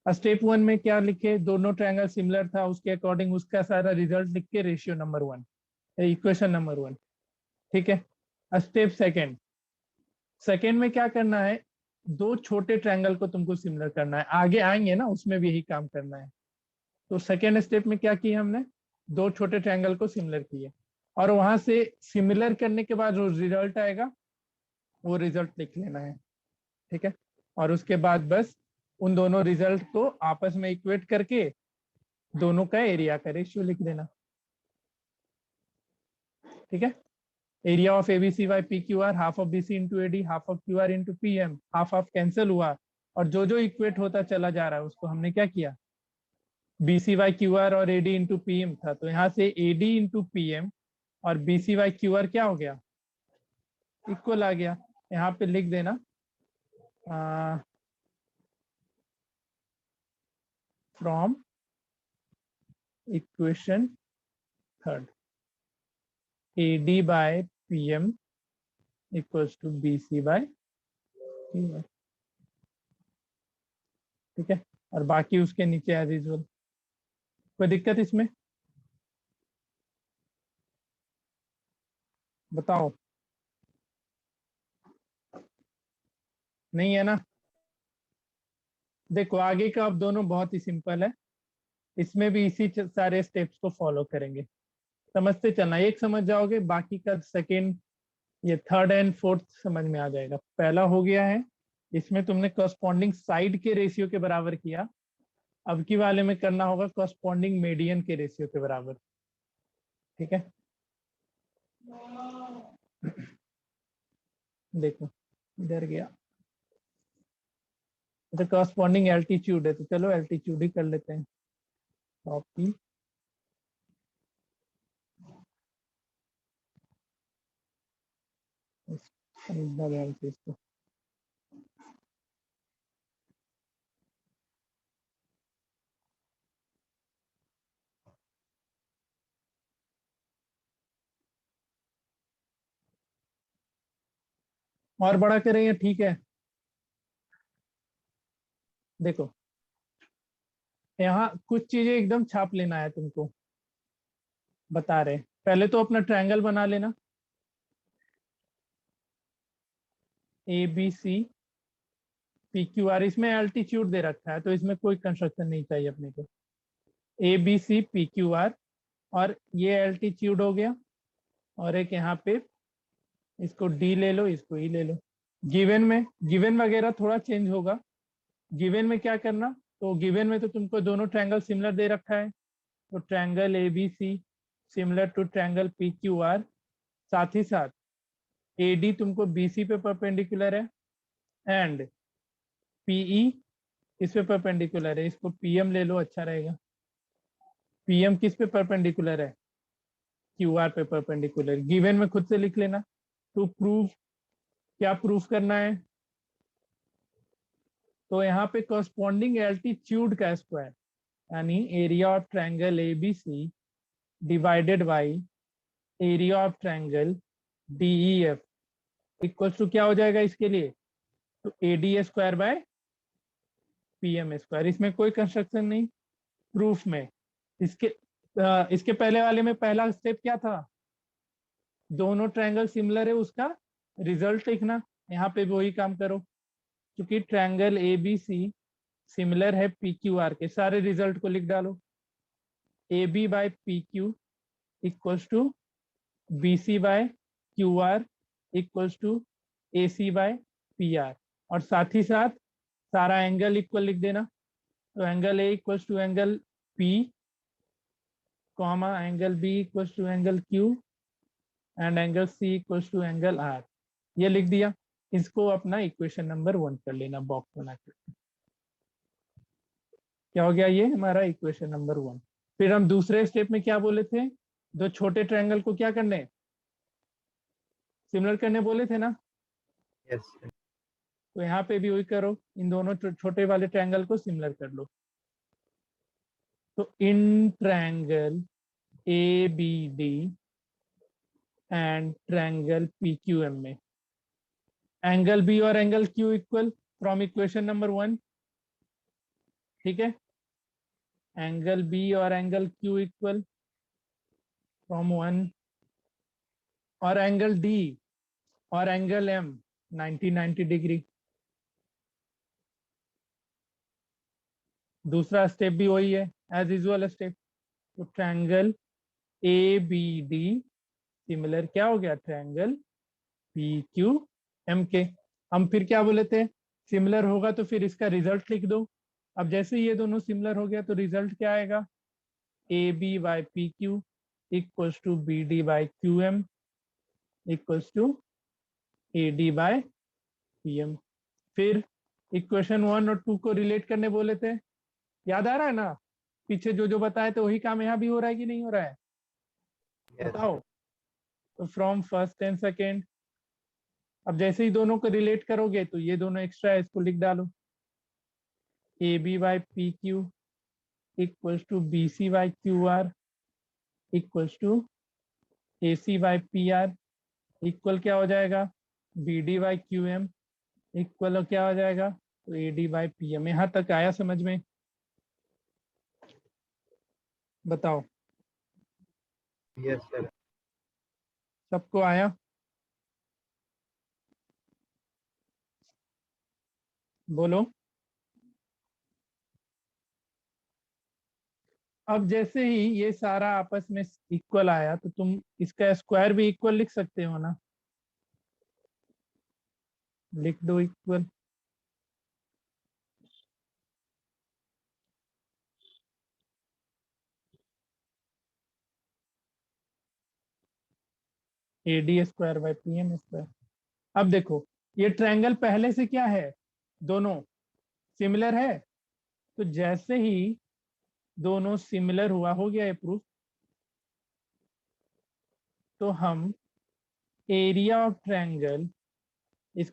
A: स्टेप 1 में क्या लिखे? दोनों ट्रायंगल सिमिलर था, उसके अकॉर्डिंग उसका सारा रिजल्ट लिख के रेशियो नंबर 1, इक्वेशन नंबर 1, ठीक है? स्टेप सेकेंड में क्या करना है? दो छोटे ट्रायंगल को तुमको सिमिलर करना है, आगे आएंगे ना उसमें भी यही काम करना है। तो सेकेंड स्टेप में क्या किया हमने? दो छोटे ट्रायंगल को सिमिलर किए, और वहां से सिमिलर करने के बाद जो रिजल्ट आएगा वो रिजल्ट लिख लेना है, ठीक है? और उसके बाद बस उन दोनों रिजल्ट को आपस में इक्वेट करके दोनों का एरिया का रेशियो लिख देना, ठीक है? Area of ABC by P Q R, half of BC into AD, half of Q R into P M, half of cancel हुआ, और जो जो इक्वेट होता चला जा रहा है उसको हमने क्या किया? बीसी बाय क्यू आर और एडी इंटू पी एम था, तो यहाँ से एडी इंटू पी एम और बीसी बाय क्यू आर क्या हो गया? इक्वल आ गया। यहाँ पे लिख देना from equation third, AD by P M equals to BC by Q R, ठीक है? और बाकी उसके नीचे एज यूजुअल। कोई दिक्कत इसमें? बताओ, नहीं है ना? देखो, आगे का अब दोनों बहुत ही सिंपल है, इसमें भी इसी सारे स्टेप्स को फॉलो करेंगे, समझते चलना। एक समझ जाओगे, बाकी का सेकेंड, ये थर्ड एंड फोर्थ समझ में आ जाएगा। पहला हो गया है, इसमें तुमने कॉरस्पॉन्डिंग साइड के रेशियो के बराबर किया, अब की वाले में करना होगा कॉरस्पॉन्डिंग मीडियन के रेशियो के बराबर, ठीक है? देखो इधर गया, तो कॉरस्पॉन्डिंग एल्टीट्यूड है, तो चलो एल्टीट्यूड ही कर लेते हैं। कॉपी, इसको और बड़ा करें, ठीक है? देखो, यहाँ कुछ चीजें एकदम छाप लेना है तुमको, बता रहे। पहले तो अपना ट्रायंगल बना लेना, A B C P Q R, इसमें एल्टीट्यूड दे रखा है तो इसमें कोई कंस्ट्रक्शन नहीं चाहिए अपने को। A B C P Q R, और ये एल्टीट्यूड हो गया, और एक यहाँ पे इसको डी ले लो, इसको ई ले लो। गिवन में गिवन वगैरह थोड़ा चेंज होगा। गिवन में क्या करना? तो गिवन में तो तुमको दोनों ट्रायंगल सिमिलर दे रखा है, तो triangle A B C similar to triangle P Q R, साथ ही साथ ए डी तुमको बी सी पे परपेंडिकुलर है, एंड पीई इस पे परपेंडिकुलर है, इसको पीएम ले लो, अच्छा रहेगा। पीएम किस पे परपेंडिकुलर है? क्यू आर पे परपेंडिकुलर। गिवन में खुद से लिख लेना। टू प्रूव, क्या प्रूफ करना है? तो यहाँ पे कॉरस्पॉन्डिंग एल्टीट्यूड का स्क्वायर, यानी area of triangle ABC divided by area of triangle DEF equals to क्या हो जाएगा इसके लिए? तो AD square by PM square. इसमें कोई कंस्ट्रक्शन नहीं। प्रूफ में इसके पहले वाले में पहला स्टेप क्या था? दोनों ट्रायंगल सिमिलर है, उसका रिजल्ट लिखना। यहाँ पे वही काम करो, क्योंकि triangle A B C similar है पी क्यू आर के, सारे रिजल्ट को लिख डालो। A B by P Q equals to B C by Q R equals to A C by P R, और साथ ही साथ सारा एंगल इक्वल लिख देना। तो angle A equal to angle P, comma angle B equal to angle Q and angle C equal to angle R. ये लिख दिया। इसको अपना इक्वेशन नंबर 1 कर लेना बॉक्स बना के। क्या हो गया, ये हमारा इक्वेशन नंबर 1। फिर हम दूसरे स्टेप में क्या बोले थे, दो छोटे ट्रायंगल को क्या करने, सिमिलर करने बोले थे ना।
B: Yes, sir.
A: तो यहाँ पे भी वही करो, इन दोनों छोटे वाले ट्रायंगल को सिमिलर कर लो। तो in triangle A B D and triangle P Q M में एंगल बी और angle Q equal from equation number 1। ठीक है, एंगल बी और एंगल क्यू इक्वल फ्रॉम 1, और एंगल डी और एंगल एम 90 डिग्री। दूसरा स्टेप भी वही है, एज यूजुअल स्टेप। तो triangle A B D similar क्या हो गया, ट्रायंगल पी क्यू एम के। हम फिर क्या बोले थे, सिमिलर होगा तो फिर इसका रिजल्ट लिख दो। अब जैसे ये दोनों सिमिलर हो गया तो रिजल्ट क्या आएगा, A B by P Q equals to B D by Q M equals to A D by P M. फिर इक्वेशन 1 और 2 को रिलेट करने बोले थे, याद आ रहा है ना, पीछे जो जो बताए थे वही काम यहाँ भी हो रहा है कि नहीं हो रहा है,
B: Yes.
A: बताओ। तो फ्रॉम फर्स्ट एंड सेकेंड, अब जैसे ही दोनों को रिलेट करोगे तो ये दोनों एक्स्ट्रा है, इसको लिख डालो। A B by P Q equals to B C by Q R equals to A C by P R equal क्या हो जाएगा, B D by Q M equal क्या हो जाएगा, तो A D by P M. यहाँ तक आया समझ में, बताओ
B: Yes, sir.
A: सबको आया। बोलो। अब जैसे ही ये सारा आपस में इक्वल आया तो तुम इसका स्क्वायर भी इक्वल लिख सकते हो ना, लिख दो equal. A D square by P M square. अब देखो ये ट्रायंगल पहले से क्या है, दोनों सिमिलर है। तो जैसे ही दोनों सिमिलर हुआ, हो गया ये प्रूफ, तो हम एरिया ऑफ ट्रायंगल, इस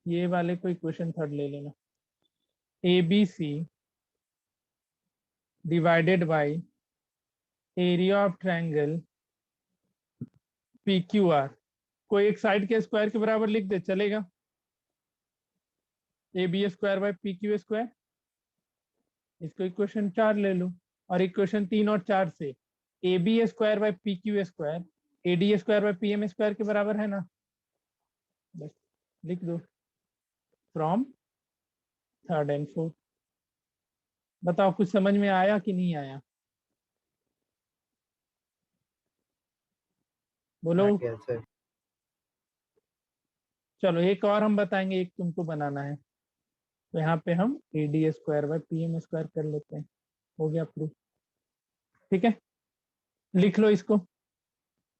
A: ये वाले को इक्वेशन थर्ड ले लेना, A B C divided by area of triangle P Q R, कोई एक साइड के स्क्वायर के बराबर लिख दे चलेगा, A B square by P Q square. इसको इक्वेशन 4 ले लो, और इक्वेशन 3 और 4 से A B square by P Q square A D square by P M square के बराबर है ना, बस लिख दो फ्रॉम थर्ड एंड फोर्थ। बताओ कुछ समझ में आया कि नहीं आया, बोलो।
B: Yes, sir.
A: चलो एक और हम बताएंगे, एक तुमको बनाना है। तो यहाँ पे हम A D square by P M square कर लेते हैं, हो गया प्रूफ। ठीक है, लिख लो इसको।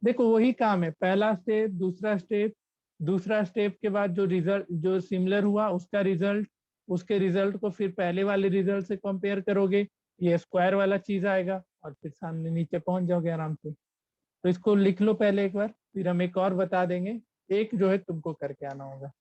A: देखो वही काम है, पहला स्टेप दूसरा स्टेप, दूसरा स्टेप के बाद जो रिजल्ट जो सिमिलर हुआ उसका रिजल्ट, उसके रिजल्ट को फिर पहले वाले रिजल्ट से कंपेयर करोगे, ये स्क्वायर वाला चीज आएगा और फिर सामने नीचे पहुंच जाओगे आराम से। तो इसको लिख लो पहले एक बार, फिर हम एक और बता देंगे, एक जो है तुमको करके आना होगा।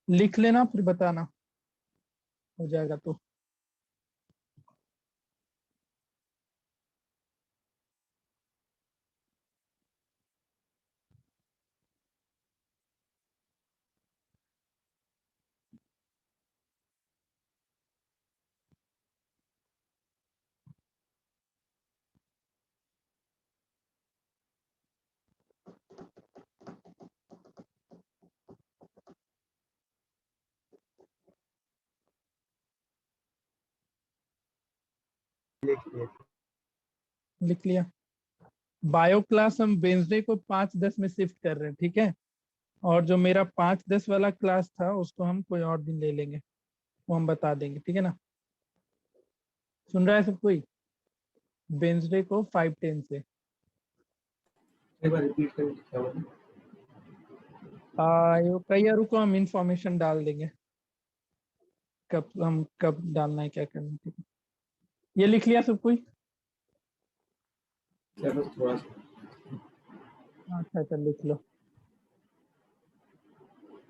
A: लिख लेना फिर बताना, हो जाएगा तो।
B: लिख लिया।
A: लिख लिया। बायो क्लास हम वेंसडे को 5-10 में शिफ्ट कर रहे हैं, ठीक है। और जो मेरा 5-10 वाला क्लास था उसको हम कोई और दिन ले लेंगे, वो हम बता देंगे, ठीक है ना। सुन रहा है सब कोई? वेंसडे को 5-10 से।
B: एक बार रिपीट करें क्या बोले?
A: ये कहिए, रुको हम इंफॉर्मेशन डाल देंगे कब डालना है, क्या करना है, ठीक है। ये लिख लिया सब कोई?
B: क्या बस थोड़ा सा।
A: अच्छा अच्छा, लिख लो।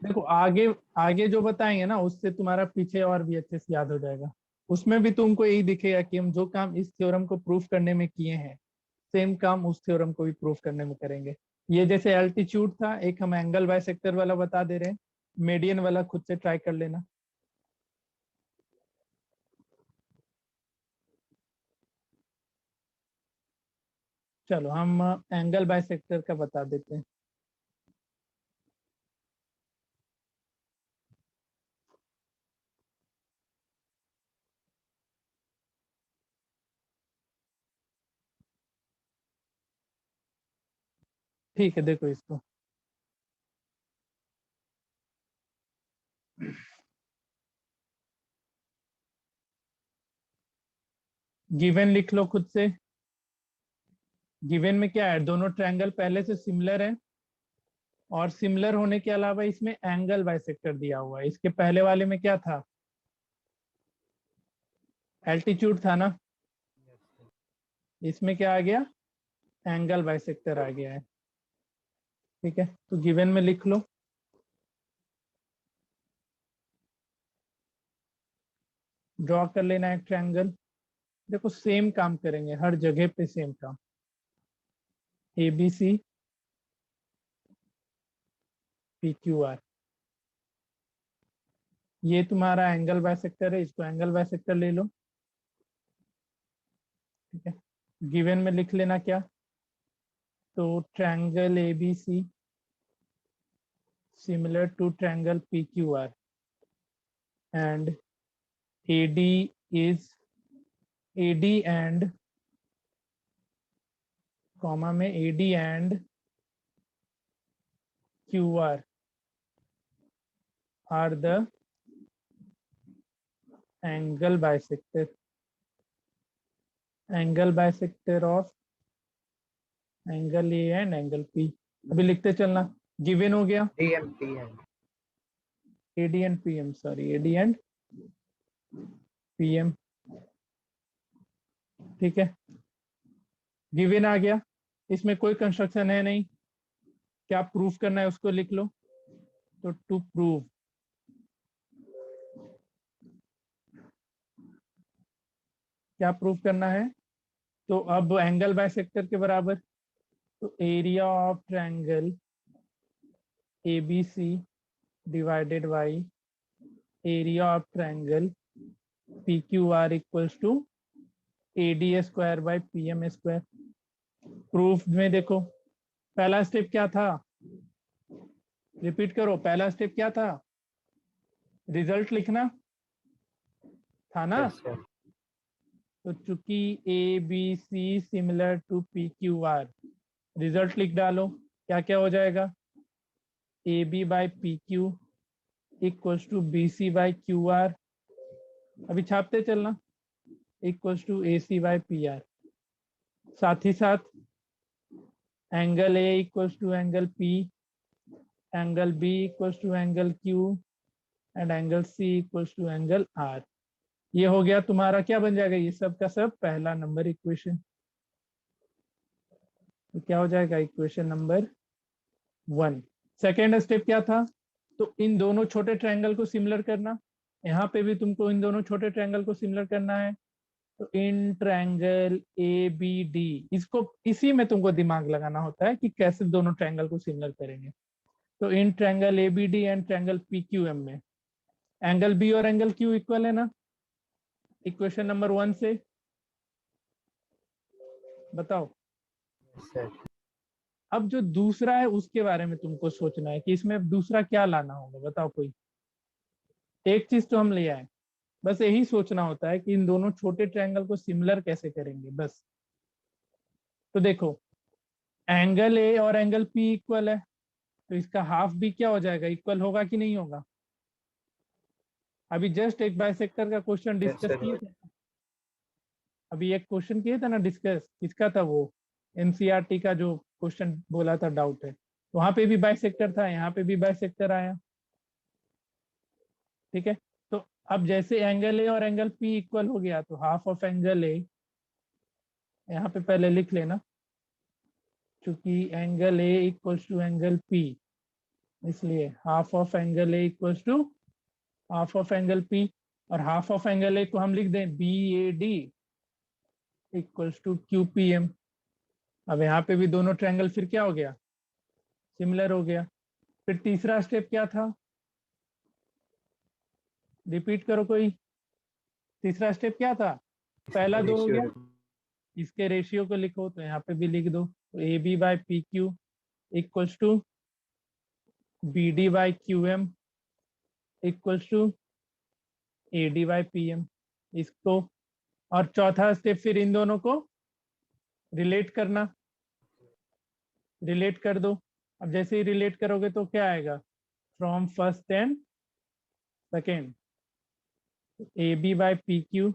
A: देखो आगे आगे जो बताएंगे ना उससे तुम्हारा पीछे और भी अच्छे से याद हो जाएगा। उसमें भी तुमको यही दिखेगा कि हम जो काम इस थ्योरम को प्रूफ करने में किए हैं सेम काम उस थ्योरम को भी प्रूफ करने में करेंगे। ये जैसे एल्टीट्यूड था, एक हम एंगल बाइसेक्टर वाला बता दे रहे हैं, मीडियन वाला खुद से ट्राई कर लेना। चलो हम एंगल बाइसेक्टर का बता देते हैं। ठीक है, देखो इसको गिवन लिख लो खुद से। गिवन में क्या है, दोनों ट्रायंगल पहले से सिमिलर है और सिमिलर होने के अलावा इसमें एंगल बाइसेक्टर दिया हुआ है। इसके पहले वाले में क्या था, एल्टीट्यूड था ना, इसमें क्या आ गया, एंगल बाइसेक्टर आ गया है। ठीक है, तो गिवन में लिख लो। ड्रॉ कर लेना एक ट्रायंगल। देखो सेम काम करेंगे हर जगह पे, सेम काम। ABC PQR, ये तुम्हारा एंगल बाइसेक्टर है, इसको एंगल बाइसेक्टर ले लो। ठीक है, गिवन में लिख लेना क्या, तो triangle ABC similar to triangle PQR and AD is AD and comma में AD and QR are the angle bisector of angle A and angle P। अभी लिखते चलना। गिवन हो गया AD and PM, sorry AD and PM। ठीक है, given आ गया, इसमें कोई कंस्ट्रक्शन है नहीं, क्या प्रूफ करना है उसको लिख लो। तो टू प्रूव, क्या प्रूफ करना है, तो अब एंगल बाइसेक्टर के बराबर, तो area of triangle ABC divided by area of triangle PQR equals to AD square by PM square. Proof में देखो पहला स्टेप क्या था, रिपीट करो, पहला स्टेप क्या था, रिजल्ट लिखना था ना। तो चूंकि ABC similar to PQR, result लिख डालो, क्या क्या हो जाएगा, AB by PQ equals to BC by QR, अभी छापते चलना, equals to AC by PR। साथ ही साथ angle A equals to angle P, angle B equals to angle Q and angle C equals to angle R। ये हो गया तुम्हारा, क्या बन जाएगा, ये सब का सब पहला नंबर इक्वेशन। तो क्या हो जाएगा, इक्वेशन नंबर 1। सेकेंड स्टेप क्या था, तो इन दोनों छोटे ट्रायंगल को सिमिलर करना। यहाँ पे भी तुमको इन दोनों छोटे ट्रायंगल को सिमिलर करना है। तो इन ट्रायंगल ABD, इसको इसी में तुमको दिमाग लगाना होता है कि कैसे दोनों ट्रायंगल को सिमिलर करेंगे। तो in triangle ABD and triangle PQM में एंगल B और एंगल Q इक्वल है ना, इक्वेशन नंबर 1 से बताओ। अब जो दूसरा है उसके बारे में तुमको सोचना है कि इसमें दूसरा क्या लाना होगा, बताओ कोई एक चीज तो हम ले आए, बस यही सोचना होता है कि इन दोनों छोटे ट्रायंगल को सिमिलर कैसे करेंगे बस। तो देखो एंगल ए और एंगल पी इक्वल है, तो इसका हाफ भी क्या हो जाएगा, इक्वल होगा कि नहीं होगा। अभी जस्ट एक बाइसेक्टर का क्वेश्चन
B: Yes,
A: डिस्कस
B: sir.
A: किए थे, अभी एक क्वेश्चन किए थे ना डिस्कस, किसका था वो, एनसीईआरटी का जो क्वेश्चन बोला था डाउट है, वहां पे भी बाइसेक्टर था, यहाँ पे भी बाइसेक्टर आया। ठीक है, तो अब जैसे एंगल ए और एंगल पी इक्वल हो गया, तो हाफ ऑफ एंगल ए यहाँ पे पहले लिख लेना, क्योंकि angle A equals to angle P, इसलिए half of angle A equals to half of angle P, और हाफ ऑफ एंगल ए को हम लिख दें B A D equals to Q P M. अब यहाँ पे भी दोनों ट्रायंगल फिर क्या हो गया, सिमिलर हो गया। फिर तीसरा स्टेप क्या था, रिपीट करो कोई, तीसरा स्टेप क्या था, पहला दो हो गया,
B: Ratio.
A: इसके रेशियो को लिखो, तो यहाँ पे भी लिख दो, तो A B by P Q equals to B D by Q M equals to A D by P M, इसको। और चौथा स्टेप फिर इन दोनों को रिलेट करना, रिलेट कर दो। अब जैसे ही रिलेट करोगे तो क्या आएगा, from first and second, A B by P Q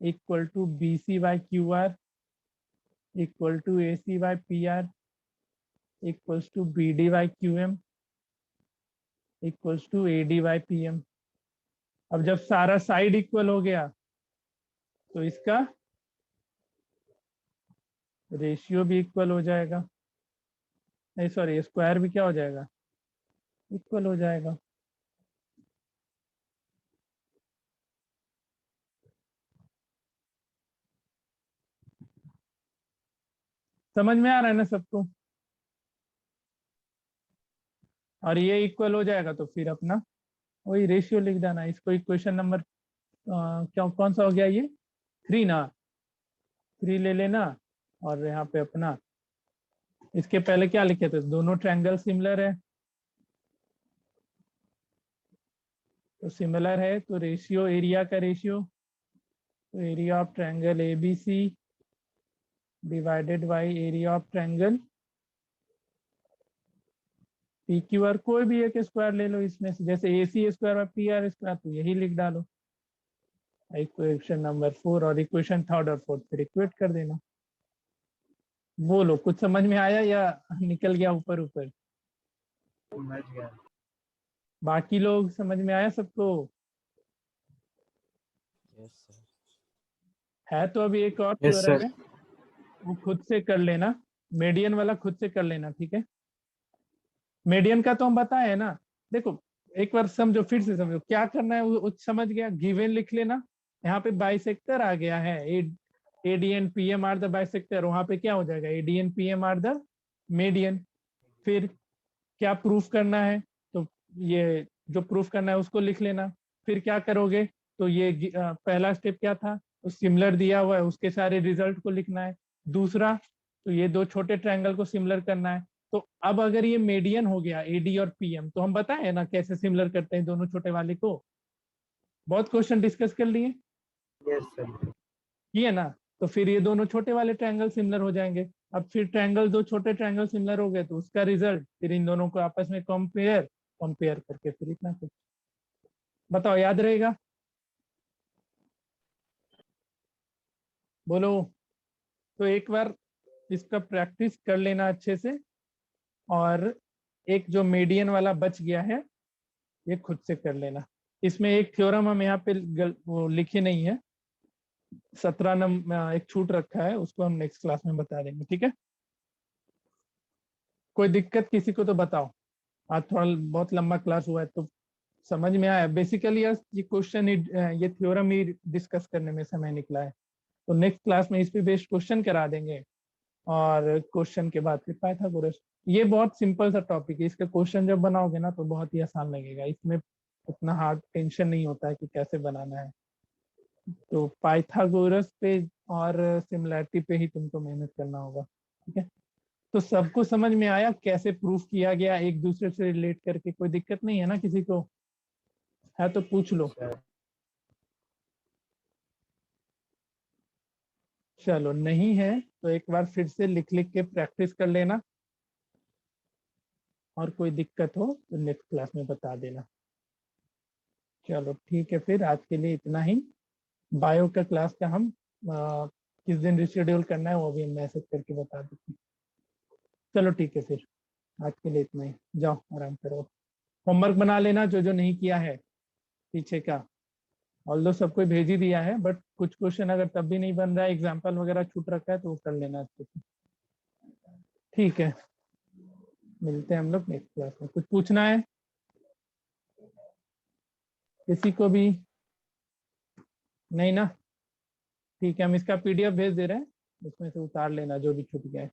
A: equal to B C by Q R equal to A C by P R equals to B D by Q M equals to A D by P M. अब जब सारा side equal हो गया, तो इसका ratio भी equal हो जाएगा, नहीं सॉरी स्क्वायर भी क्या हो जाएगा, इक्वल हो जाएगा। समझ में आ रहा है ना सबको, और ये इक्वल हो जाएगा तो फिर अपना वही रेशियो लिख देना। इसको इक्वेशन नंबर क्या कौन सा हो गया ये, 3 ना, 3 ले लेना। और यहाँ पे अपना इसके पहले क्या लिखे थे, दोनों ट्रायंगल सिमिलर है, तो सिमिलर है तो रेशियो, एरिया का रेशियो, तो area of triangle A B C divided by area of triangle P Q R, कोई भी एक स्क्वायर ले लो इसमें से, जैसे A C square by P R square, तो यही लिख डालो इक्वेशन नंबर 4, और इक्वेशन थर्ड और फोर्थ फिर इक्वेट कर देना। बोलो कुछ समझ में आया या निकल गया ऊपर ऊपर,
B: समझ गया।
A: बाकी लोग समझ में आया सबको।
C: Yes sir.
A: है तो अभी एक और
B: Yes,
A: थ्योरम
B: sir.
A: है, वो खुद से कर लेना, मीडियन वाला खुद से कर लेना, ठीक है। मीडियन का तो हम बताए ना, देखो एक बार समझो, फिर से समझो क्या करना है, वो समझ गया, गिवन लिख लेना। यहाँ पे बाइसेक्टर आ गया है, A D and P M are the bisector, वहां पे क्या हो जाएगा, A D and P M are the median. फिर क्या प्रूफ करना है, तो ये जो प्रूफ करना है उसको लिख लेना। फिर क्या करोगे, तो ये पहला स्टेप क्या था, तो सिमिलर दिया हुआ है उसके सारे रिजल्ट को लिखना है। दूसरा, तो ये दो छोटे ट्रायंगल को सिमिलर करना है। तो अब अगर ये मीडियन हो गया एडी और पीएम, तो हम बताए ना कैसे सिमिलर करते हैं दोनों छोटे वाले को, बहुत क्वेश्चन डिस्कस कर लिए,
B: Yes, sir.
A: किए ना। तो फिर ये दोनों छोटे वाले ट्रायंगल सिमिलर हो जाएंगे। अब फिर ट्रायंगल, दो छोटे ट्रायंगल सिमिलर हो गए, तो उसका रिजल्ट फिर इन दोनों को आपस में कंपेयर कंपेयर करके फिर इतना कुछ बताओ, याद रहेगा, बोलो। तो एक बार इसका प्रैक्टिस कर लेना अच्छे से, और एक जो मीडियन वाला बच गया है ये खुद से कर लेना। इसमें एक थ्योरम हम यहाँ पे वो लिखे नहीं है, 17 नंबर एक छूट रखा है, उसको हम नेक्स्ट क्लास में बता देंगे, ठीक है। कोई दिक्कत किसी को तो बताओ, आज थोड़ा बहुत लंबा क्लास हुआ है तो समझ में आया। बेसिकली ये क्वेश्चन, ये थ्योरम ही डिस्कस करने में समय निकला है, तो नेक्स्ट क्लास में इस पे बेस्ड क्वेश्चन करा देंगे, और क्वेश्चन के बाद फिर पाइथागोरस। ये बहुत सिंपल सा टॉपिक है, इसका क्वेश्चन जब बनाओगे ना तो बहुत ही आसान लगेगा, इसमें उतना हार्ड टेंशन नहीं होता है कि कैसे बनाना है। तो पाइथागोरस पे और सिमिलैरिटी पे ही तुमको मेहनत करना होगा, ठीक है। तो सबको समझ में आया कैसे प्रूफ किया गया एक दूसरे से रिलेट करके, कोई दिक्कत नहीं है ना किसी को, है तो पूछ लो।
B: Sir.
A: चलो नहीं है तो एक बार फिर से लिख लिख के प्रैक्टिस कर लेना, और कोई दिक्कत हो तो नेक्स्ट क्लास में बता देना। चलो ठीक है, फिर आज के लिए इतना ही। बायो का क्लास का हम किस दिन रिशेड्यूल करना है वो भी मैसेज करके बता देते हैं। चलो ठीक है, फिर आज के लिए इतना ही। जाओ आराम करो, होमवर्क बना लेना जो जो नहीं किया है पीछे का। ऑल्दो सबको भेज ही दिया है, बट कुछ क्वेश्चन अगर तब भी नहीं बन रहा है, एग्जाम्पल वगैरह छूट रखा है, तो वो कर लेना अच्छे से। ठीक है, मिलते हैं हम लोग नेक्स्ट क्लास में। कुछ पूछना है किसी को भी? नहीं ना? ठीक है, हम इसका पीडीएफ भेज दे रहे हैं, उसमें से उतार लेना जो भी छूट गया है।